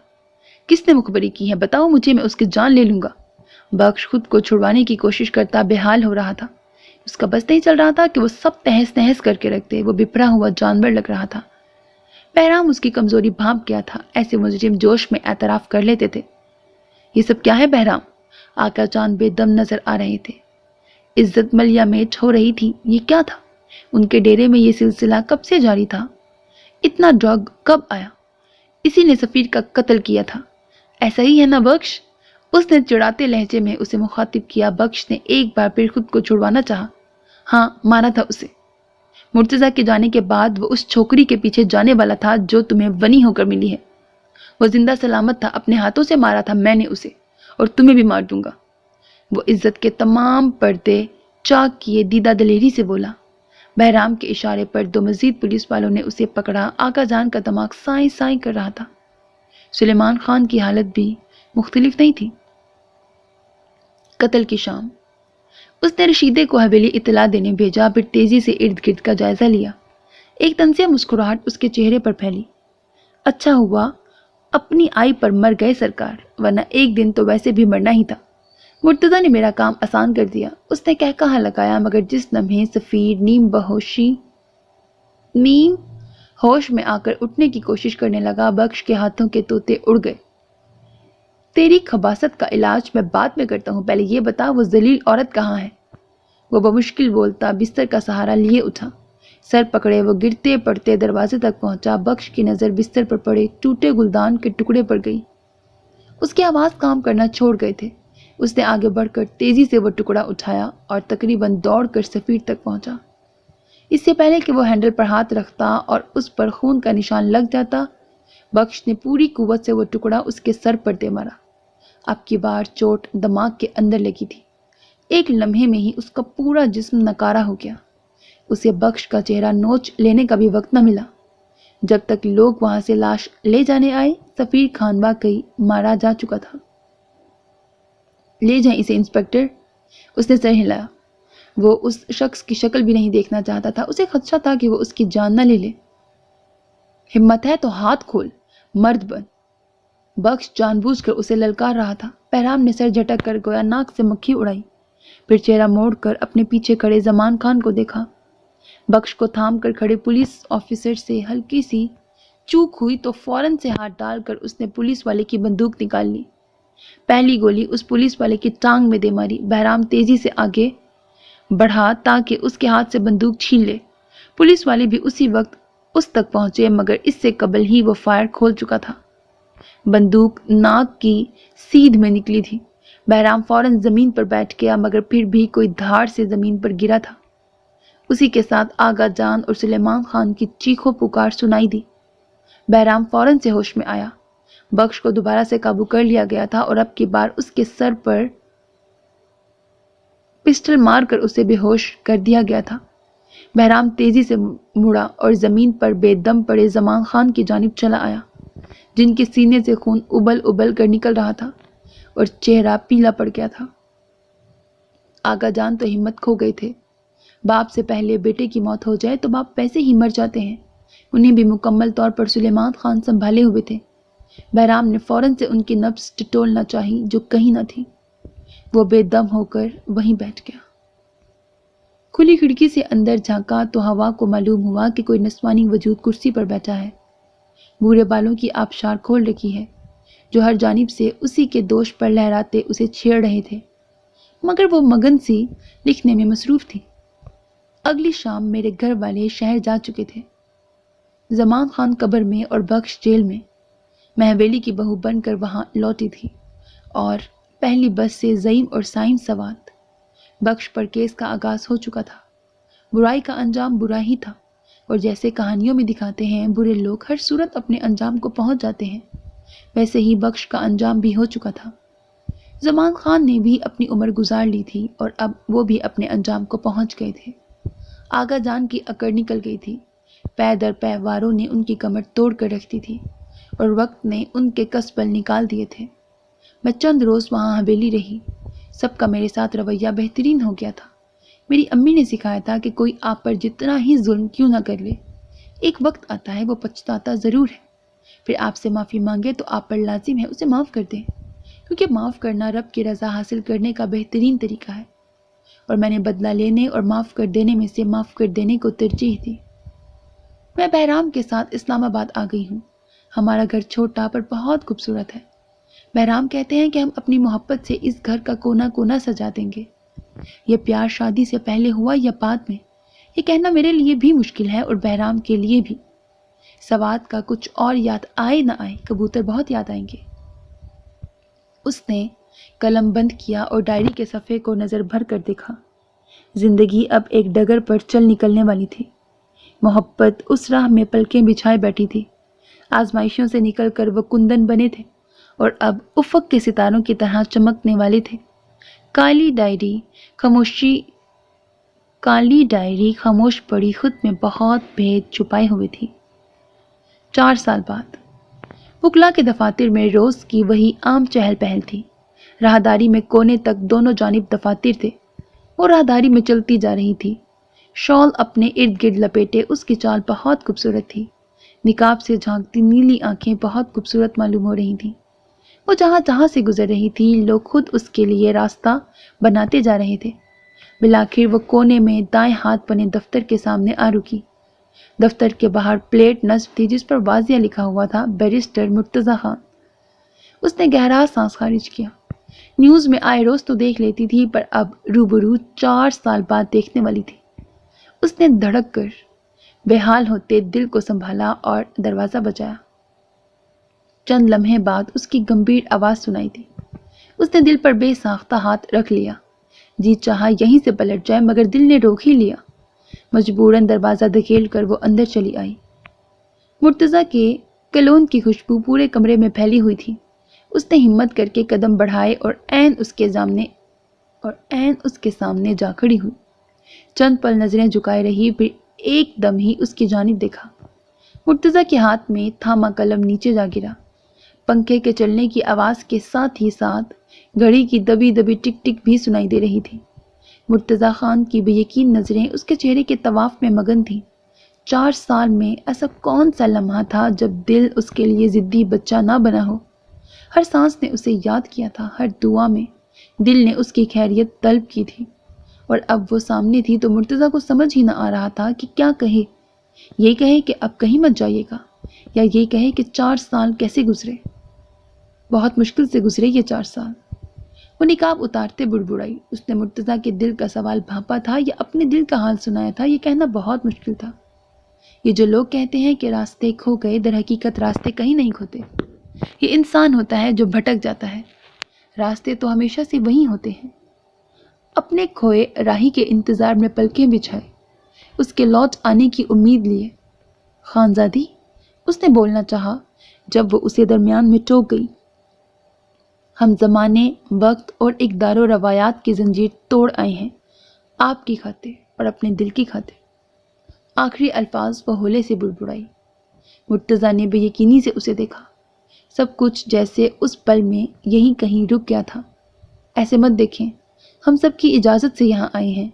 کس نے مخبری کی ہے؟ بتاؤ مجھے، میں اس کی جان لے لوں گا۔ بخش خود کو چھڑوانے کی کوشش کرتا بے حال ہو رہا تھا۔ اس کا بس نہیں چل رہا تھا کہ وہ سب تہس نہس کر کے رکھ دے۔ وہ بپھرا ہوا جانور لگ رہا تھا۔ بہرام اس کی کمزوری بھانپ گیا تھا۔ ایسے مجرم جوش میں اعتراف کر لیتے تھے۔ یہ سب کیا ہے بہرام؟ آقا جان بے دم نظر آ رہے تھے۔ عزت ملیا میٹ ہو رہی تھی۔ یہ کیا تھا؟ ان کے ڈیرے میں یہ سلسلہ کب سے جاری تھا؟ اتنا ڈرگ کب آیا؟ اسی نے سفیر کا قتل کیا تھا، ایسا ہی ہے نا بخش؟ اس نے چڑھاتے لہجے میں اسے مخاطب کیا۔ بخش نے ایک بار پھر خود کو چھڑوانا چاہا۔ ہاں، مارا تھا اسے۔ مرتضیٰ کے جانے کے بعد وہ اس چھوکری کے پیچھے جانے والا تھا جو تمہیں ونی ہو کر ملی ہے۔ وہ زندہ سلامت تھا، اپنے ہاتھوں سے مارا تھا میں نے اسے، اور تمہیں بھی مار دوں گا۔ وہ عزت کے تمام پردے چاک کیے دیدہ دلیری سے بولا۔ بہرام کے اشارے پر دو مزید پولیس والوں نے اسے پکڑا۔ آقا جان کا دماغ سائیں سائیں کر رہا تھا۔ سلیمان خان کی حالت بھی مختلف نہیں تھی۔ قتل کی شام اس نے رشیدے کو حویلی اطلاع دینے بھیجا، پھر تیزی سے ارد گرد کا جائزہ لیا۔ ایک طنزیہ مسکراہٹ اس کے چہرے پر پھیلی۔ اچھا ہوا اپنی آئی پر مر گئے سرکار، ورنہ ایک دن تو ویسے بھی مرنا ہی تھا۔ مرتضیٰ نے میرا کام آسان کر دیا، اس نے کہا لگایا، مگر جس لمحے سفیر نیم ہوش میں آ کر اٹھنے کی کوشش کرنے لگا، بخش کے ہاتھوں کے طوطے اڑ گئے۔ تیری خباثت کا علاج میں بعد میں کرتا ہوں، پہلے یہ بتا وہ ذلیل عورت کہاں ہے؟ وہ بمشکل بولتا بستر کا سہارا لیے اٹھا۔ سر پکڑے وہ گرتے پڑتے دروازے تک پہنچا۔ بخش کی نظر بستر پر پڑے ٹوٹے گلدان کے ٹکڑے پر گئی۔ اس کی آواز کام کرنا چھوڑ گئے تھے۔ اس نے آگے بڑھ کر تیزی سے وہ ٹکڑا اٹھایا اور تقریباً دوڑ کر سفیر تک پہنچا۔ اس سے پہلے کہ وہ ہینڈل پر ہاتھ رکھتا اور اس پر خون کا نشان لگ جاتا، بخش نے پوری قوت سے وہ ٹکڑا اس کے سر پر دے مارا۔ اب کی بار چوٹ دماغ کے اندر لگی تھی۔ ایک لمحے میں ہی اس کا پورا جسم نکارا ہو گیا۔ اسے بخش کا چہرہ نوچ لینے کا بھی وقت نہ ملا۔ جب تک لوگ وہاں سے لاش لے جانے آئے، سفیر خان واقعی مارا جا چکا تھا۔ لے جائیں اسے انسپکٹر، اس نے سر ہلایا۔ وہ اس شخص کی شکل بھی نہیں دیکھنا چاہتا تھا۔ اسے خدشہ تھا کہ وہ اس کی جان نہ لے لے۔ ہمت ہے تو ہاتھ کھول، مرد بن۔ بخش جان بوجھ کر اسے للکار رہا تھا۔ بہرام نے سر جھٹک کر گویا ناک سے مکھی اڑائی، پھر چہرہ موڑ کر اپنے پیچھے کھڑے زمان خان کو دیکھا۔ بخش کو تھام کر کھڑے پولیس آفیسر سے ہلکی سی چوک ہوئی تو فوراً سے ہاتھ ڈال کر اس نے پولیس والے کی بندوق نکال لی۔ پہلی گولی اس پولیس والے کی ٹانگ میں دے ماری۔ بہرام تیزی سے آگے بڑھا تاکہ اس کے ہاتھ سے بندوق چھین لے۔ پولیس والے بھی اسی وقت اس تک پہنچے، مگر اس سے قبل ہی وہ فائر کھول چکا تھا۔ بندوق ناک کی سیدھ میں نکلی تھی۔ بہرام فوراً زمین پر بیٹھ گیا، مگر پھر بھی کوئی دھاڑ سے زمین پر گرا تھا۔ اسی کے ساتھ آغا جان اور سلیمان خان کی چیخو پکار سنائی دی۔ بہرام فوراً سے ہوش میں آیا۔ بخش کو دوبارہ سے قابو کر لیا گیا تھا اور اب کی بار اس کے سر پر پسٹل مار کر اسے بے ہوش کر دیا گیا تھا۔ بہرام تیزی سے مڑا اور زمین پر بے دم پڑے زمان خان کی جانب چلا آیا، جن کے سینے سے خون ابل ابل کر نکل رہا تھا اور چہرہ پیلا پڑ گیا تھا۔ آغا جان تو ہمت کھو گئے تھے۔ باپ سے پہلے بیٹے کی موت ہو جائے تو باپ ویسے ہی مر جاتے ہیں۔ انہیں بھی مکمل طور پر سلیمان خان سنبھالے ہوئے تھے۔ بہرام نے فوراً سے ان کی نبض ٹٹولنا چاہی جو کہیں نہ تھی۔ وہ بے دم ہو کر وہیں بیٹھ گیا۔ کھلی کھڑکی سے اندر جھانکا تو ہوا کو معلوم ہوا کہ کوئی نسوانی وجود کرسی پر بیٹھا ہے۔ بھورے بالوں کی آبشار کھول رکھی ہے، جو ہر جانب سے اسی کے دوش پر لہراتے اسے چھیڑ رہے تھے، مگر وہ مگن سی لکھنے میں مصروف تھی۔ اگلی شام میرے گھر والے شہر جا چکے تھے۔ زمان خان قبر میں اور بخش جیل میں۔ میں حویلی کی بہو بن کر وہاں لوٹی تھی اور پہلی بس سے زعیم اور سائم سوات۔ بخش پر کیس کا آغاز ہو چکا تھا۔ برائی کا انجام برا ہی تھا، اور جیسے کہانیوں میں دکھاتے ہیں برے لوگ ہر صورت اپنے انجام کو پہنچ جاتے ہیں، ویسے ہی بخش کا انجام بھی ہو چکا تھا۔ زمان خان نے بھی اپنی عمر گزار لی تھی اور اب وہ بھی اپنے انجام کو پہنچ گئے تھے۔ آغا جان کی اکڑ نکل گئی تھی۔ پے در پے واروں نے ان کی کمر توڑ کر رکھ دی تھی اور وقت نے ان کے کسبل نکال دیے تھے۔ میں چند روز وہاں حویلی رہی۔ سب کا میرے ساتھ رویہ بہترین ہو گیا تھا۔ میری امی نے سکھایا تھا کہ کوئی آپ پر جتنا ہی ظلم کیوں نہ کر لے، ایک وقت آتا ہے وہ پچھتاتا ضرور ہے، پھر آپ سے معافی مانگے تو آپ پر لازم ہے اسے معاف کر دیں، کیونکہ معاف کرنا رب کی رضا حاصل کرنے کا بہترین طریقہ ہے، اور میں نے بدلہ لینے اور معاف کر دینے میں سے معاف کر دینے کو ترجیح دی۔ میں بہرام کے ساتھ اسلام آباد آ گئی ہوں۔ ہمارا گھر چھوٹا پر بہت خوبصورت ہے۔ بہرام کہتے ہیں کہ ہم اپنی محبت سے اس گھر کا کونا کونا سجا دیں گے۔ یہ پیار شادی سے پہلے ہوا یا بعد میں، یہ کہنا میرے لیے بھی مشکل ہے اور بہرام کے لیے بھی۔ سوات کا کچھ اور یاد آئے نہ آئے، کبوتر بہت یاد آئیں گے۔ اس نے قلم بند کیا اور ڈائری کے صفحے کو نظر بھر کر دیکھا۔ زندگی اب ایک ڈگر پر چل نکلنے والی تھی۔ محبت اس راہ میں پلکیں بچھائے بیٹھی تھی۔ آزمائشوں سے نکل کر وہ کندن بنے تھے اور اب افق کے ستاروں کی طرح چمکنے والے تھے۔ کالی ڈائری خاموش پڑی خود میں بہت بھید چھپائے ہوئے تھی۔ 4 سال بعد وکلا کے دفاتر میں روز کی وہی عام چہل پہل تھی۔ راہداری میں کونے تک دونوں جانب دفاتر تھے۔ وہ راہداری میں چلتی جا رہی تھی، شال اپنے ارد گرد لپیٹے۔ اس کی چال بہت خوبصورت تھی۔ نقاب سے جھانکتی نیلی آنکھیں بہت خوبصورت معلوم ہو رہی تھیں۔ وہ جہاں جہاں سے گزر رہی تھی لوگ خود اس کے لیے راستہ بناتے جا رہے تھے۔ بالآخر وہ کونے میں دائیں ہاتھ بنے دفتر کے سامنے آ رکی۔ دفتر کے باہر پلیٹ نصب تھی جس پر واضح لکھا ہوا تھا بیرسٹر مرتضی خان۔ اس نے گہرا سانس خارج کیا۔ نیوز میں آئے روز تو دیکھ لیتی تھی، پر اب روبرو 4 سال بعد دیکھنے والی تھی۔ اس نے دھڑک کر بے حال ہوتے دل کو سنبھالا اور دروازہ بجایا۔ چند لمحے بعد اس کی گمبھیر آواز سنائی دی۔ اس نے دل پر بے ساختہ ہاتھ رکھ لیا۔ جی چاہا یہیں سے پلٹ جائے مگر دل نے روک ہی لیا۔ مجبوراً دروازہ دھکیل کر وہ اندر چلی آئی۔ مرتضیٰ کے کلون کی خوشبو پورے کمرے میں پھیلی ہوئی تھی۔ اس نے ہمت کر کے قدم بڑھائے اور عین اس کے سامنے جا کھڑی ہوئی۔ چند پل نظریں جھکائے رہی، پھر ایک دم ہی اس کی جانب دیکھا۔ مرتضیٰ کے ہاتھ میں تھاما قلم نیچے جا گرا۔ پنکھے کے چلنے کی آواز کے ساتھ ہی ساتھ گھڑی کی دبی دبی ٹک ٹک بھی سنائی دے رہی تھی۔ مرتضیٰ خان کی بے یقین نظریں اس کے چہرے کے طواف میں مگن تھیں۔ 4 سال میں ایسا کون سا لمحہ تھا جب دل اس کے لیے ضدی بچہ نہ بنا ہو؟ ہر سانس نے اسے یاد کیا تھا، ہر دعا میں دل نے اس کی خیریت طلب کی تھی، اور اب وہ سامنے تھی تو مرتضیٰ کو سمجھ ہی نہ آ رہا تھا کہ کیا کہے۔ یہ کہے کہ اب کہیں مت جائیے گا، یا یہ کہے کہ 4 سال کیسے گزرے۔ بہت مشکل سے گزرے یہ 4 سال۔ وہ نقاب اتارتے بڑبڑائی۔ اس نے مرتضیٰ کے دل کا سوال بھانپا تھا یا اپنے دل کا حال سنایا تھا، یہ کہنا بہت مشکل تھا۔ یہ جو لوگ کہتے ہیں کہ راستے کھو گئے، در حقیقت راستے کہیں نہیں کھوتے۔ یہ انسان ہوتا ہے جو بھٹک جاتا ہے، راستے تو ہمیشہ سے وہی ہوتے ہیں۔ اپنے کھوئے راہی کے انتظار میں پلکیں بچھائے، اس کے لوٹ آنے کی امید لیے۔ خانزادی، اس نے بولنا چاہا جب وہ اسے درمیان میں ٹوک گئی۔ ہم زمانے، وقت اور اقدار و روایات کی زنجیر توڑ آئے ہیں، آپ کی خاطر اور اپنے دل کی خاطر۔ آخری الفاظ وہ ہولے سے بڑبڑائی۔ مرتضیٰ نے بے یقینی سے اسے دیکھا۔ سب کچھ جیسے اس پل میں یہیں کہیں رک گیا تھا۔ ایسے مت دیکھیں، ہم سب کی اجازت سے یہاں آئے ہیں،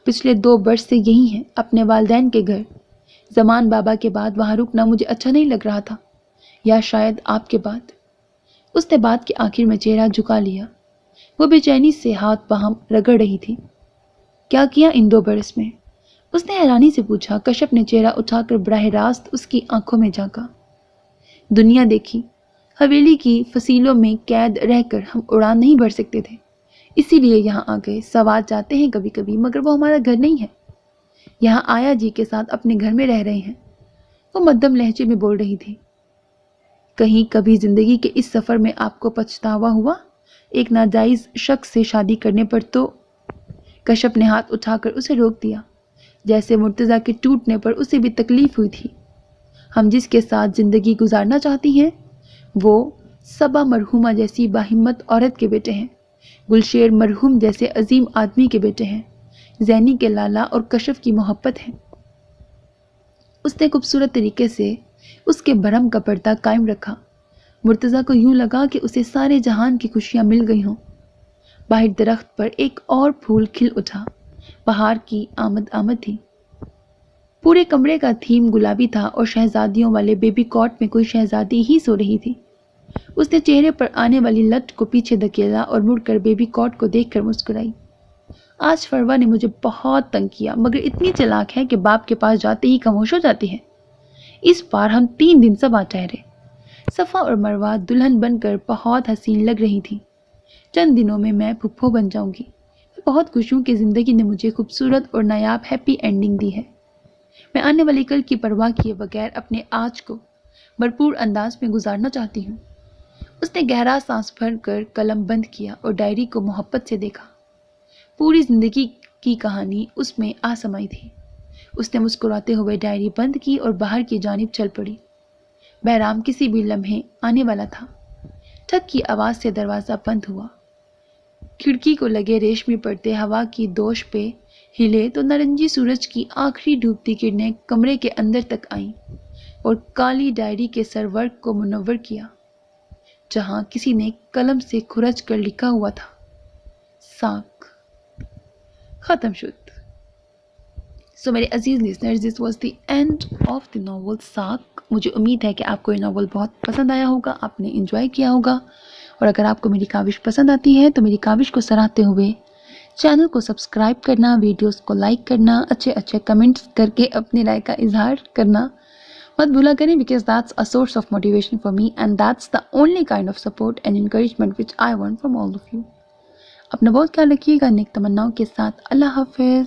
پچھلے 2 برس سے یہی ہیں، اپنے والدین کے گھر۔ زمان بابا کے بعد وہاں رکنا مجھے اچھا نہیں لگ رہا تھا، یا شاید آپ کے بعد۔ اس نے بات کے آخر میں چہرہ جھکا لیا۔ وہ بے چینی سے ہاتھ باہم رگڑ رہی تھی۔ کیا کیا ان 2 برس میں؟ اس نے حیرانی سے پوچھا۔ کشف نے چہرہ اٹھا کر براہ راست اس کی آنکھوں میں جھانکا۔ دنیا دیکھی، حویلی کی فصیلوں میں قید رہ کر ہم اڑان نہیں بھر سکتے تھے، اسی لیے یہاں آ گئے۔ سوات جاتے ہیں کبھی کبھی، مگر وہ ہمارا گھر نہیں ہے۔ یہاں آیا جی کے ساتھ اپنے گھر میں رہ رہے ہیں۔ وہ مدھم لہجے میں بول رہی تھی۔ کہیں کبھی زندگی کے اس سفر میں آپ کو پچھتاوا ہوا ایک ناجائز شخص سے شادی کرنے پر؟ تو کشف نے ہاتھ اٹھا کر اسے روک دیا، جیسے مرتضیٰ کے ٹوٹنے پر اسے بھی تکلیف ہوئی تھی۔ ہم جس کے ساتھ زندگی گزارنا چاہتی ہیں وہ صبا مرحومہ جیسی باہمت عورت کے بیٹے ہیں، گلشیر مرحوم جیسے عظیم آدمی کے بیٹے ہیں، زینی کے لالا اور کشف کی محبت ہے۔ اس نے خوبصورت طریقے سے اس کے بھرم کا پردہ قائم رکھا۔ مرتضیٰ کو یوں لگا کہ اسے سارے جہان کی خوشیاں مل گئی ہوں۔ باہر درخت پر ایک اور پھول کھل اٹھا، بہار کی آمد تھی۔ پورے کمرے کا تھیم گلابی تھا اور شہزادیوں والے بیبی کاٹ میں کوئی شہزادی ہی سو رہی تھی۔ اس نے چہرے پر آنے والی لٹ کو پیچھے دھکیلا اور مڑ کر بیبی کاٹ کو دیکھ کر مسکرائی۔ آج فروا نے مجھے بہت تنگ کیا، مگر اتنی چلاک ہے کہ باپ کے پاس جاتے ہی خاموش ہو جاتی ہے۔ اس بار ہم 3 دن سبا ٹھہرے۔ صفا اور مروہ دلہن بن کر بہت حسین لگ رہی تھی۔ چند دنوں میں میں پھپھو بن جاؤں گی۔ میں بہت خوش ہوں کہ زندگی نے مجھے خوبصورت اور نایاب ہیپی اینڈنگ دی ہے۔ میں آنے والے کل کی پرواہ کیے بغیر اپنے آج کو بھرپور انداز میں گزارنا چاہتی ہوں۔ اس نے گہرا سانس بھر کر قلم بند کیا اور ڈائری کو محبت سے دیکھا۔ پوری زندگی کی کہانی اس میں آ سمائی تھی۔ اس نے مسکراتے ہوئے ڈائری بند کی اور باہر کی جانب چل پڑی۔ بہرام کسی بھی لمحے آنے والا تھا۔ ٹھک کی آواز سے دروازہ بند ہوا۔ کھڑکی کو لگے ریشمی پردے ہوا کی دوش پہ ہلے تو نارنجی سورج کی آخری ڈوبتی کرنیں کمرے کے اندر تک آئیں اور کالی ڈائری کے سرورق کو منور کیا، جہاں کسی نے قلم سے کھرچ کر لکھا ہوا تھا، ساکھ۔ ختم شد۔ سو میرے عزیز listeners, this was the end of the novel ساکھ۔ مجھے امید ہے کہ آپ کو یہ ناول بہت پسند آیا ہوگا، آپ نے انجوائے کیا ہوگا، اور اگر آپ کو میری کاوش پسند آتی ہے تو میری کاوش کو سراہتے ہوئے چینل کو سبسکرائب کرنا، ویڈیوز کو لائک کرنا، اچھے کمنٹس کر کے اپنی رائے کا اظہار کرنا مت بھولا کریں، because that's a source of motivation for me and that's the only kind of support and encouragement which I want from all of you۔ اپنا بہت خیال رکھیے گا، نیک تمناؤں کے ساتھ۔ اللہ حافظ۔